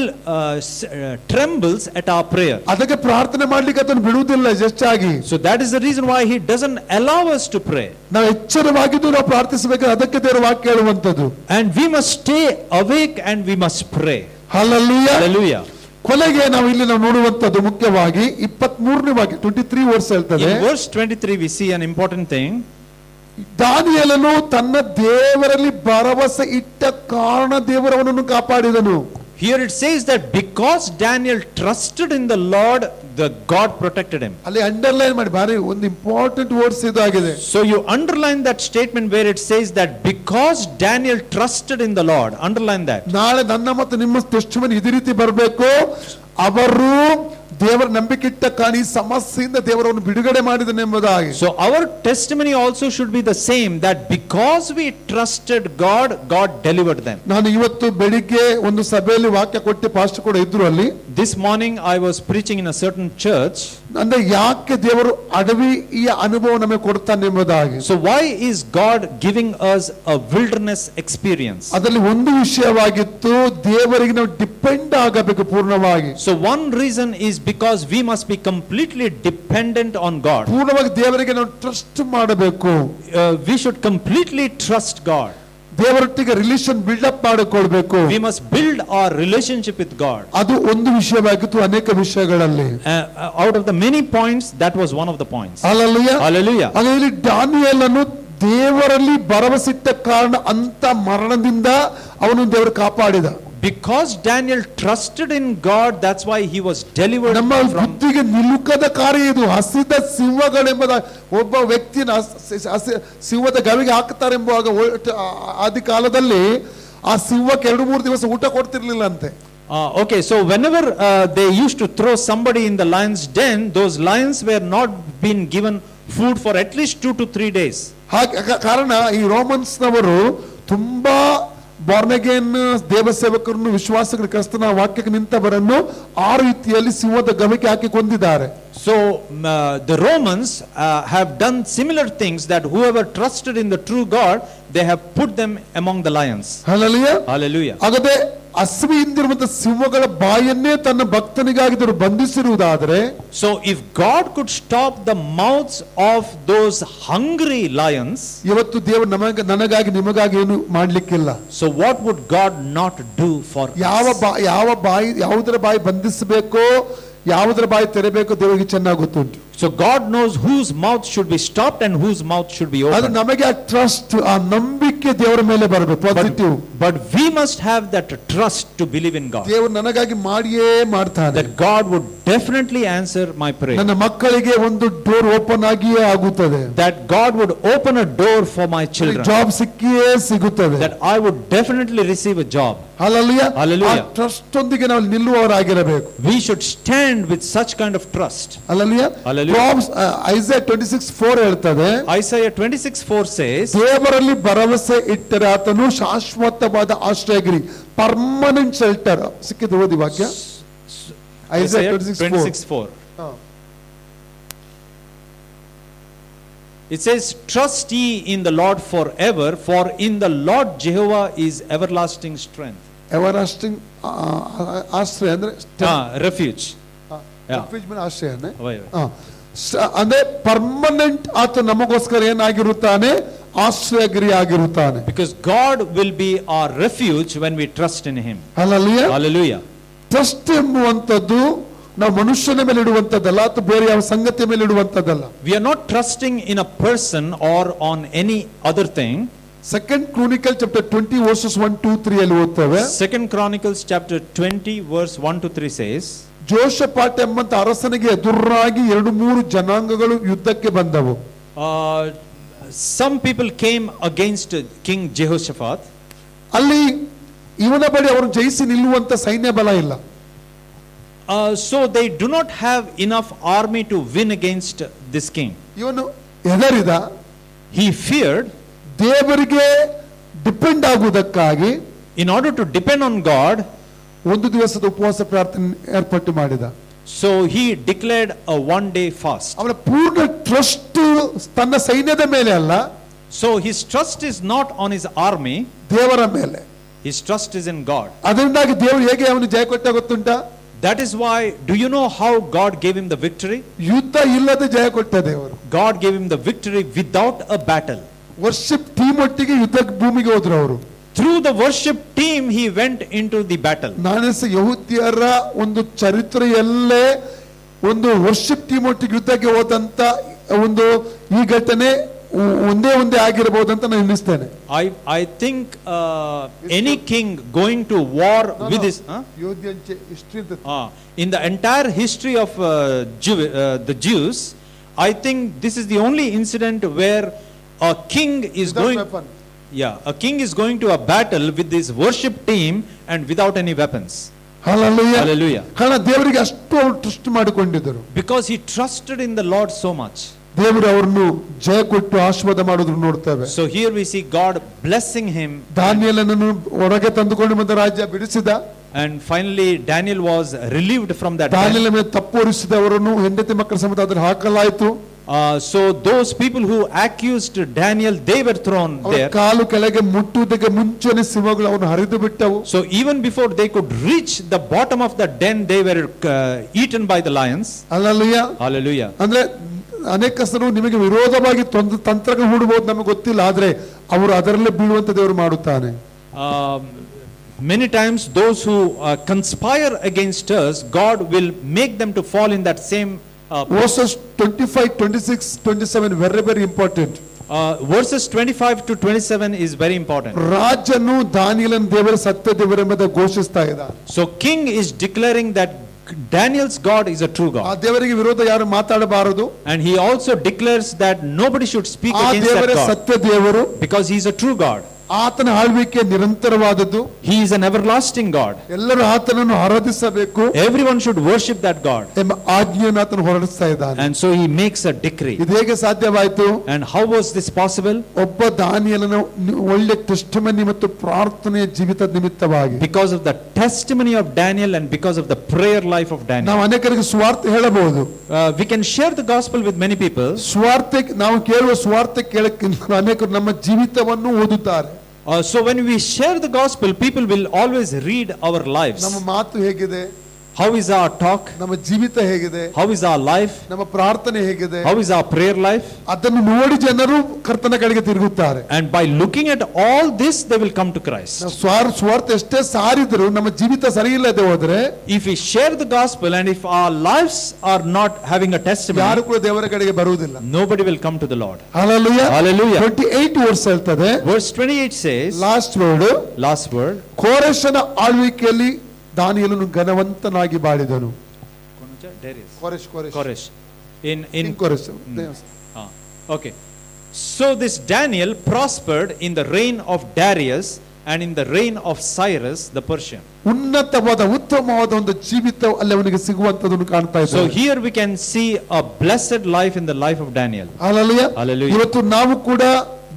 trembles at our prayer. ಅದಕ್ಕೆ ಪ್ರಾರ್ಥನೆ ಮಾಡ್ಲಿಕ್ಕೆ ಅದನ್ನು ಬಿಡುವುದಿಲ್ಲ ಹೆಚ್ಚಾಗಿ. So that is the reason why he doesn't allow us to pray. ನಾವು ಎಚ್ಚರವಾಗಿದ್ದು ನಾವು ಪ್ರಾರ್ಥಿಸಬೇಕು, ಅದಕ್ಕೆ ದೇವರ ವಾಕ್ಯ ಹೇಳುವಂತದ್ದು. And we must stay awake and we must pray. Hallelujah. Hallelujah. ಕೊನೆಗೆ ನಾವು ಇಲ್ಲಿ ನಾವು ನೋಡುವಂತದ್ದು ಮುಖ್ಯವಾಗಿ 23ನೇ ವಾಕ್ಯ 23 ವರ್ಷ ಹೇಳ್ತದೆ. In verse 23 we see an important thing. ದಾನಿಯೇಲನು ತನ್ನ ದೇವರಲ್ಲಿ ಭರವಸೆ ಇಟ್ಟ ಕಾರಣ ದೇವರವನನ್ನು ಕಾಪಾಡಿದನು. Here it says that because Daniel trusted in the Lord, God protected him. ಅಲ್ಲಿ ಅಂಡರ್ಲೈನ್ ಮಾಡಿ, ಬಾರಿ ಒಂದು ಇಂಪಾರ್ಟೆಂಟ್ ವರ್ಡ್ಸ್ ಇದು ಆಗಿದೆ. So you underline that statement where it says that because Daniel trusted in the Lord, underline that. ನಾಳೆ ನನ್ನ ಮತ್ತು ನಿಮ್ಮ ಟೆಸ್ಟಿಮನಿ ಇದೇ ರೀತಿ ಬರಬೇಕು. ಅವರು ದೇವರ ನಂಬಿಕೆ ಇಟ್ಟ ಕಾರಣ ಈ ಸಮಸ್ಯೆಯಿಂದ ದೇವರನ್ನು ಬಿಡುಗಡೆ ಮಾಡಿದನೆಂಬುದಾಗಿ. So our testimony also should be the same, that because we trusted God, God delivered them. ನಾನು ಇವತ್ತು ಬೆಳಿಗ್ಗೆ ಒಂದು ಸಭೆಯಲ್ಲಿ ವಾಕ್ಯ ಕೊಟ್ಟು ಪಾಸ್ಟರ್ ಕೂಡ ಇದ್ರು ಅಲ್ಲಿ. This morning I was preaching in a certain church. ಅಂದ್ರೆ ಯಾಕೆ ದೇವರು ಅಡವಿಯ ಅನುಭವ ನಮಗೆ ಕೊಡ್ತಾನೆ ಎಂಬುದಾಗಿ. So why is God giving us a wilderness experience? ಅದರಲ್ಲಿ ಒಂದು ವಿಷಯವಾಗಿತ್ತು, ದೇವರಿಗೆ ನಾವು ಡಿಪೆಂಡ್ ಆಗಬೇಕು ಪೂರ್ಣವಾಗಿ. So one reason is because we must be completely dependent on God. ಪೂರ್ಣವಾಗಿ ದೇವರಿಗೆ ನಾವು ಟ್ರಸ್ಟ್ ಮಾಡಬೇಕು. We should completely trust God. ದೇವರೊಟ್ಟಿಗೆ ರಿಲೇಶನ್ ಬಿಲ್ಡಪ್ ಮಾಡಿಕೊಳ್ಬೇಕು. We must build our relationship with God. ಅದು ಒಂದು ವಿಷಯವಾಗಿತ್ತು ಅನೇಕ ವಿಷಯಗಳಲ್ಲಿ. Out of the many points, that was one of the points. Hallelujah. Hallelujah. ಅದರಲ್ಲಿ ದಾನಿಯೇಲನು ದೇವರಲ್ಲಿ ಭರವಸೆಯಿಟ್ಟ ಕಾರಣ ಅಂತ ಮರಣದಿಂದ ಅವನು ದೇವರು ಕಾಪಾಡಿದ. Because Daniel trusted in God, that's why he was delivered ನಮ್ಮ from. ಬುದ್ಧಿಗೆ ನಿಲುಕದ ಕಾರ್ಯ ಇದು. ಹಸಿದ ಸಿಂಹಗಳೆಂಬುದ ಒಬ್ಬ ವ್ಯಕ್ತಿನ ಸಿಂಹದ ಗವಿಗೆ ಹಾಕ್ತಾರೆಂಬುವಾಗ ಆದಿ ಕಾಲದಲ್ಲಿ ಆ ಸಿಂಹಕ್ಕೆ 2-3 ದಿವಸ ಊಟ ಕೊಡ್ತಿರ್ಲಿಲ್ಲ ಅಂತೆ. Okay, so whenever they used to throw somebody in the lion's den, those lions were not been given food for at least 2 to 3 days. ಕಾರಣ ಈ ರೋಮನ್ಸ್ನವರು ತುಂಬಾ ಬಾರ್ನಗೇನ್ ದೇವ ಸೇವಕರನ್ನು ವಿಶ್ವಾಸಗಳ ಕ್ರಿಸ್ತನ ವಾಕ್ಯಕ್ಕೆ ನಿಂತವರನ್ನು ಆ ರೀತಿಯಲ್ಲಿ ಸಿಂಹದ ಗವಿಗೆ ಹಾಕಿ ಕೊಂದಿದ್ದಾರೆ. So the Romans have done similar things, that whoever trusted in the true God, they have put them among the lions. Hallelujah. Hallelujah. ಹಾಗಾದ್ರೆ ಹಸಿವಿಯಿಂದಿರುವಂತಹ ಸಿಂಹಗಳ ಬಾಯನ್ನೇ ತನ್ನ ಭಕ್ತನಿಗಾಗಿ ಇವರು ಬಂಧಿಸಿರುವುದಾದರೆ, So if God could stop the mouths of those hungry lions, ಇವತ್ತು ದೇವರು ನನಗಾಗಿ ನಿಮಗಾಗಿ ಏನು ಮಾಡ್ಲಿಕ್ಕಿಲ್ಲ. so what would God not do for us? ಯಾವುದರ ಬಾಯಿ ಬಂಧಿಸಬೇಕೋ ಯಾವುದರ ಬಾಯಿ ತೆರೆಬೇಕೋ ದೇವರಿಗೆ ಚೆನ್ನಾಗಿ ಗೊತ್ತುಂಟು. So God knows whose mouth should be stopped and whose mouth should be ಅದು opened. ನಮಗೆ ಆ ಟ್ರಸ್ಟ್, ಆ ನಂಬಿಕೆ ದೇವರ ಮೇಲೆ ಬರಬೇಕು, positive. But we must have that trust to believe in God, ದೇವರು ನನಗಾಗಿ ಮಾಡಿಯೇ ಮಾಡ್ತಾನೆ. that God would definitely answer my prayer, ನನ್ನ ಮಕ್ಕಳಿಗೆ ಒಂದು ಡೋರ್ ಓಪನ್ ಆಗಿಯೇ ಆಗುತ್ತದೆ, that God would open a door for my children, job ಸಿಕ್ಕಿಯೇ ಸಿಗುತ್ತದೆ, that I would definitely receive a job. Hallelujah. ಆ Hallelujah. ಟ್ರಸ್ಟ್ ಒಂದಿಗೆ ನಾವು ನಿಲ್ಲುವವರಾಗಿರಬೇಕು. We should stand with such kind of trust. Hallelujah. Hallelujah. ಐಸಾಯ 26:4 ಹೇಳ್ತದೆ, Isaiah 26:4 says, ದೇವರಲ್ಲಿ ಭರವಸೆ ಇಟ್ಟರೆ ಆತನು ಶಾಶ್ವತವಾದ ಆಶ್ರಯಗಿರಿ, ಪರ್ಮನೆಂಟ್ ಶೆಲ್ಟರ್. ಸಿಕ್ಕಿದ್ದು ಓದಿ ವಾಕ್ಯ. ಐಸಾಯ 26:4. It says, trust ye in the Lord forever, for in the Lord Jehovah is everlasting strength. Everlasting ಆಶ್ರಯ ಅಂದ್ರೆ Refuge. Yeah. ಆಶ್ರಯ Why? ಅಂದ್ರೆ ಪರ್ಮನೆಂಟ್ ಆತ ನಮಗೋಸ್ಕರ ಏನಾಗಿರುತ್ತಾನೆ, ಆಶ್ರಯಗಿರಿ ಆಗಿರುತ್ತಾನೆ. Because God will be our refuge when we trust in Him. Hallelujah. Hallelujah. Trust ಎಂಬುವಂಥದ್ದು ನಾವು ಮನುಷ್ಯನ ಮೇಲೆ ಇಡುವಂಥದ್ದಲ್ಲ, ಅಥವಾ ಬೇರೆ ಯಾವ ಸಂಗತಿಯ ಮೇಲೆ ಇಡುವಂಥದ್ದಲ್ಲ. We are not trusting in a person or on any other thing. Second Chronicles chapter 20 verses 1, 2, 3 ಅಲ್ಲಿ ಓದ್ತೇವೆ. Second Chronicles chapter 20 verse 1 to 3 says, ಜೋಷಪಾಟ್ ಎಂಬಂತ ಅರಸನಿಗೆ ಎದುರಾಗಿ 2-3 ಜನಾಂಗಗಳು ಯುದ್ಧಕ್ಕೆ ಬಂದವು. some people came against King Jehoshaphat. ಅಲ್ಲಿ ಇವನ ಬಳಿ ಅವರು ಜಯಿಸಿ ನಿಲ್ಲುವಂತ ಸೈನ್ಯ ಬಲ ಇಲ್ಲ. So they do not have enough army to win against this king. ಇವನು ಹೆದರಿದ, He feared. ದೇವರಿಗೆ depend ಆಗುವುದಕ್ಕಾಗಿ In order to depend on God, ಒಂದು ದಿವಸದ ಉಪವಾಸ ಪ್ರಾರ್ಥನೆ ಏರ್ಪಟ್ಟು ಮಾಡಿದ. so he declared a 1-day fast. ಅವನ ಪೂರ್ಣ ಟ್ರಸ್ಟ್ ತನ್ನ ಸೈನ್ಯದ ಮೇಲೆ ಅಲ್ಲ, So his trust is not on his army, ದೇವರ ಮೇಲೆ. his trust is in God. ಅದರಿಂದಾಗಿ ದೇವರು ಹೇಗೆ ಅವನು ಜಯ ಕೊಟ್ಟ ಗೊತ್ತುಂಟಾ? That is why, do you know how God gave him the victory? ಯುದ್ಧ ಇಲ್ಲದೆ ಜಯ ಕೊಟ್ಟ ದೇವರು. God gave him the victory without a battle. Worship team ಒಟ್ಟಿಗೆ ಯುದ್ಧ ಭೂಮಿಗೆ ಹೋದ್ರು ಅವರು. Through the worship team, he went into the battle. ನಾನೆಸ ಯಹೂದ್ಯರ ಒಂದು ಚರಿತ್ರೆಯಲ್ಲೇ ಒಂದು ವರ್ಷಿಪ್ ಟೀಮ್ ಒಟ್ಟಿಗೆ ಯುದ್ಧಕ್ಕೆ ಹೋದಂತ ಒಂದು ಈ ಘಟನೆ ಒಂದೇ ಆಗಿರಬಹುದಂತ ನಾನು ಎಣಿಸ್ತೇನೆ. I think any king going to war with his ಯೋಧ್ಯಾಂಚೆ ಹಿಸ್ಟ್ರಿ ಅಂತ in the entire history of the Jews, I think this is the only incident where a king is going. A king is going to a battle with his worship team and without any weapons. Hallelujah. Hallelujah. ಕಾರಣ ದೇವರಿಗೆ ಅಷ್ಟು ಅವರು ಟ್ರಸ್ಟ್ ಮಾಡಿಕೊಂಡಿದ್ದರು. Because he trusted in the Lord so much. ದೇವರು ಅವರನ್ನು ಜಯ ಕೊಟ್ಟು ಆಶೀರ್ವಾದ ಮಾಡೋದನ್ನು ನೋಡ್ತೇವೆ. So here we see God blessing him. ದಾನಿಯೇಲನನ್ನು ಹೊರಗೆ ತಂದುಕೊಂಡು ಬಂದ ರಾಜ್ಯ ಬಿಡಿಸಿದ. And finally Daniel was relieved from that. ದಾನಿಯೇಲನ ಮೇಲೆ ತಪ್ಪು ಹೊರಿಸಿದವರನ್ನು ಹೆಂಡತಿ ಮಕ್ಕಳ ಸಮೇತ ಅದನ್ನು ಹಾಕಲಾಯಿತು. So those people who accused Daniel, they were thrown there. ಕಾಲು ಕೆಳಗೆ ಮುಟ್ಟುವುದಕ್ಕೆ ಮುಂಚೆನೆ ಸಿಂಹಗಳು ಅವನು ಹರಿದು ಬಿಟ್ಟವು. So even before they could reach the bottom of the den, they were eaten by the lions. Hallelujah. Hallelujah. ಅಂದ್ರೆ ಅನೇಕರು ನಿಮಗೆ ವಿರೋಧವಾಗಿ ತಂತ್ರಗಳು ಹೂಡಬಹುದು, ನಮಗೆ ಗೊತ್ತಿಲ್ಲ, ಆದ್ರೆ ಅವರು ಅದರಲ್ಲೇ ಬೀಳುವಂತ ದೇವರು ಮಾಡುತ್ತಾನೆ. Many times those who conspire against us, God will make them to fall in that same verses 25, 26, 27 very important. Verses 25 to 27 is very important. ರಾಜನು ದಾನಿಯೇಲನ ದೇವರ ಸತ್ಯ ದೇವರೆಂಬುದನ್ನು ಘೋಷಿಸ್ತಾ ಇದ್ದಾನೆ. So king is declaring that Daniel's God is a true ಆ God. ದೇವರಿಗೆ ವಿರೋಧ ಯಾರು ಮಾತಾಡಬಾರದು. And he also declares that nobody should speak ಆ against that ದೇವರೇ God. ಸತ್ಯ ದೇವರು, Because he is a true God. ಆತನ ಆಳ್ವಿಕೆ ನಿರಂತರವಾದದ್ದು. He is an everlasting God. ಎಲ್ಲರೂ ಆತನನ್ನು ಆರಾಧಿಸಬೇಕು Everyone should worship that God. ಎಂಬ ಆಜ್ಞೆಯನ್ನು ಆತನು ಹೊರಡಿಸ್ತಾ ಇದ್ದಾನೆ. And so he makes a decree. ಇದು ಹೇಗೆ ಸಾಧ್ಯವಾಯಿತು? And how was this possible? ಒಬ್ಬ ದಾನಿಯೇಲನ ಒಳ್ಳೆ ಟೆಸ್ಟಿಮನಿ ಮತ್ತು ಪ್ರಾರ್ಥನೆಯ ಜೀವಿತದ ನಿಮಿತ್ತವಾಗಿ. Because of the testimony of Daniel and because of the prayer life of Daniel. ನಾವು ಅನೇಕರಿಗೆ ಸ್ವಾರ್ಥ ಹೇಳಬಹುದು. We can share the gospel with many people. ಸ್ವಾರ್ಥ ನಾವು ಕೇಳುವ ಸ್ವಾರ್ಥ ಕೇಳಕ್ಕಿಂತ ಅನೇಕರು ನಮ್ಮ ಜೀವಿತವನ್ನು ಓದುತ್ತಾರೆ. So when we share the gospel, people will always read our lives. ನಮ್ಮ ಮಾತು ಹೇಗಿದೆ, How is our talk? ನಮ್ಮ ಜೀವಿತ ಹೇಗಿದೆ, How is our life? ನಮ್ಮ ಪ್ರಾರ್ಥನೆ ಹೇಗಿದೆ, How is our prayer life? ಅದನ್ನು ನೋಡಿ ಜನರು ಕರ್ತನ ಕಡೆಗೆ ತಿರುಗುತ್ತಾರೆ. And by looking at all this, they will come to Christ. ನಾವು ಸ್ವಾರ್ಥ ಎಷ್ಟೇ ಸಾರಿದ್ರು ನಮ್ಮ ಜೀವಿತ ಸರಿ ಇಲ್ಲದೆ ಹೋದ್ರೆ, If we share the gospel and if our lives are not having a ಯಾರು testimony, ಕೂಡ ದೇವರ ಕಡೆಗೆ ಬರುವುದಿಲ್ಲ. nobody will come to the Lord. Hallelujah. Hallelujah. 28 ವರ್ಷ ಹೇಳ್ತದೆ, Verse 28 says, last word, last word, ಕೋರೆಷನ ಆಳ್ವಿಕೆಯಲ್ಲಿ ದಾನಿಯೇಲನು ಘನವಂತನಾಗಿ ಬಾಳಿದನು. Koresh. In ಕೋರೆಷ್. Okay. So this Daniel prospered in the reign of Darius and in the reign of Cyrus the Persian. ಉನ್ನತವಾದ ಉತ್ತಮವಾದ ಒಂದು ಜೀವಿತ ಅಲ್ಲಿ ಅವನಿಗೆ ಸಿಗುವಂತದನ್ನು ಕಾಣ್ತಾ So ಇದ್ದೇವೆ. here we can see a blessed life in the life of Daniel. Hallelujah. Hallelujah. ಇವತ್ತು ನಾವು ಕೂಡ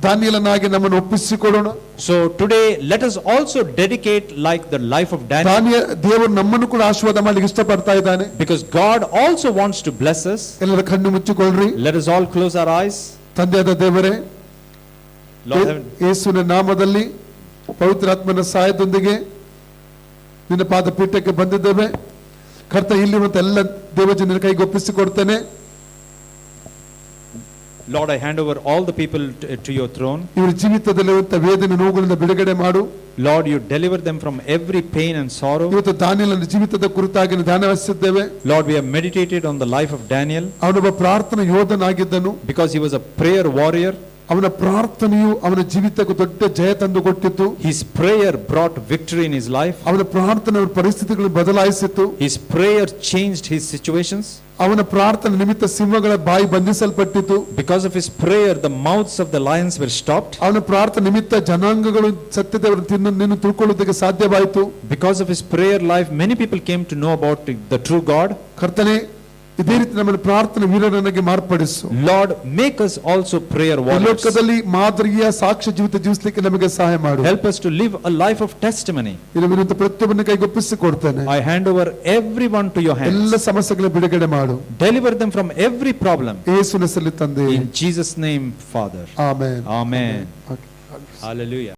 ದಾನಿಯೇಲನಾಗಿ ನಮ್ಮನ್ನು ಒಪ್ಪಿಸಿಕೊಡೋಣ. So today let us also dedicate like the life of Daniel, ದೇವರು ನಮ್ಮನ್ನು ಕೂಡ ಆಶೀರ್ವಾದ ಮಾಡಲಿಕ್ಕೆ ಇಷ್ಟಪಡ್ತಾ ಇದ್ದಾನೆ. because God also wants to bless us. ಎಲ್ಲರ ಕಣ್ಣು ಮುಚ್ಚಿಕೊಳ್ಳ್ರಿ. Let us all close our eyes. ತಂದೆಯಾದ ದೇವರೇ, Lord, ಯೇಸುವಿನ ನಾಮದಲ್ಲಿ ಪವಿತ್ರಾತ್ಮನ ಸಹಾಯದೊಂದಿಗೆ ನಿನ್ನ ಪಾದ ಪೀಠಕ್ಕೆ ಬಂದಿದ್ದೇವೆ. ಕರ್ತ, ಇಲ್ಲಿರುವಂತ ಎಲ್ಲ ದೇವಜನರ ಕೈಗೆ ಒಪ್ಪಿಸಿಕೊಡ್ತೇನೆ. Lord, I hand over all the people to your throne. ಇವರ ಜೀವಿತದಲ್ಲಿರುವಂತ ವೇದನೆ ನೋವುಗಳಿಂದ ಬಿಡುಗಡೆ ಮಾಡು. Lord, you deliver them from every pain and sorrow. ಇವತ್ತು ದಾನಿಯೇಲನ ಜೀವಿತದ ಕುರಿತಾಗಿ ಧ್ಯಾನವಹಿಸಿದ್ದೇವೆ. Lord, we have meditated on the life of Daniel ಅವನೊಬ್ಬ ಪ್ರಾರ್ಥನಾ ಯೋಧನಾಗಿದ್ದನು. because he was a prayer warrior. ಅವನ ಪ್ರಾರ್ಥನೆಯು ಅವನ ಜೀವಿತಕ್ಕೆ ದೊಡ್ಡ ಜಯ ತಂದು ಕೊಟ್ಟಿತ್ತು. His prayer brought victory in his life. ಅವನ ಪ್ರಾರ್ಥನೆ ಪರಿಸ್ಥಿತಿಗಳನ್ನು ಬದಲಾಯಿಸಿತು. His prayer changed his situations. ಅವನ ಪ್ರಾರ್ಥನೆ ನಿಮಿತ್ತ ಸಿಂಹಗಳ ಬಾಯಿ ಬಂಧಿಸಲ್ಪಟ್ಟಿತು. Because of his prayer, the mouths of the lions were stopped. ಅವನ ಪ್ರಾರ್ಥನೆ ನಿಮಿತ್ತ ಜನಾಂಗಗಳು ಸತ್ಯದೇವರನ್ನು ನಿನ್ನ ತಿಳ್ಕೊಳ್ಳುವುದಕ್ಕೆ ಸಾಧ್ಯವಾಯಿತು. Because of his prayer life, many people came to know about the true God. ಕರ್ತನೇ, ಇದೇ ರೀತಿ ನಮ್ಮನ್ನು ಪ್ರಾರ್ಥನೆ ವೀರರನ್ನಾಗಿ ಮಾರ್ಪಡಿಸು. Lord, make us also prayer warriors. ಲೋಕದಲ್ಲಿ ಮಾದರಿಯ ಸಾಕ್ಷ್ಯ ಜೀವಿತ ಜೀವಿಸಲಿಕ್ಕೆ ನಮಗೆ ಸಹಾಯ ಮಾಡು. Help us to live a life of testimony. ಇರುವಂತ ಪ್ರತಿಯೊಬ್ಬನ ಕೈಗೆ ಒಪ್ಪಿಸಿಕೊಡ್ತೇನೆ. I hand over everyone to your hands. ಎಲ್ಲ ಸಮಸ್ಯೆಗಳ ಬಿಡುಗಡೆ ಮಾಡು. Deliver them from every problem. ಯೇಸುವಿನ ಹೆಸರಲ್ಲಿ ತಂದೆ. In Jesus' name, Father. Amen. Amen. Okay. Hallelujah.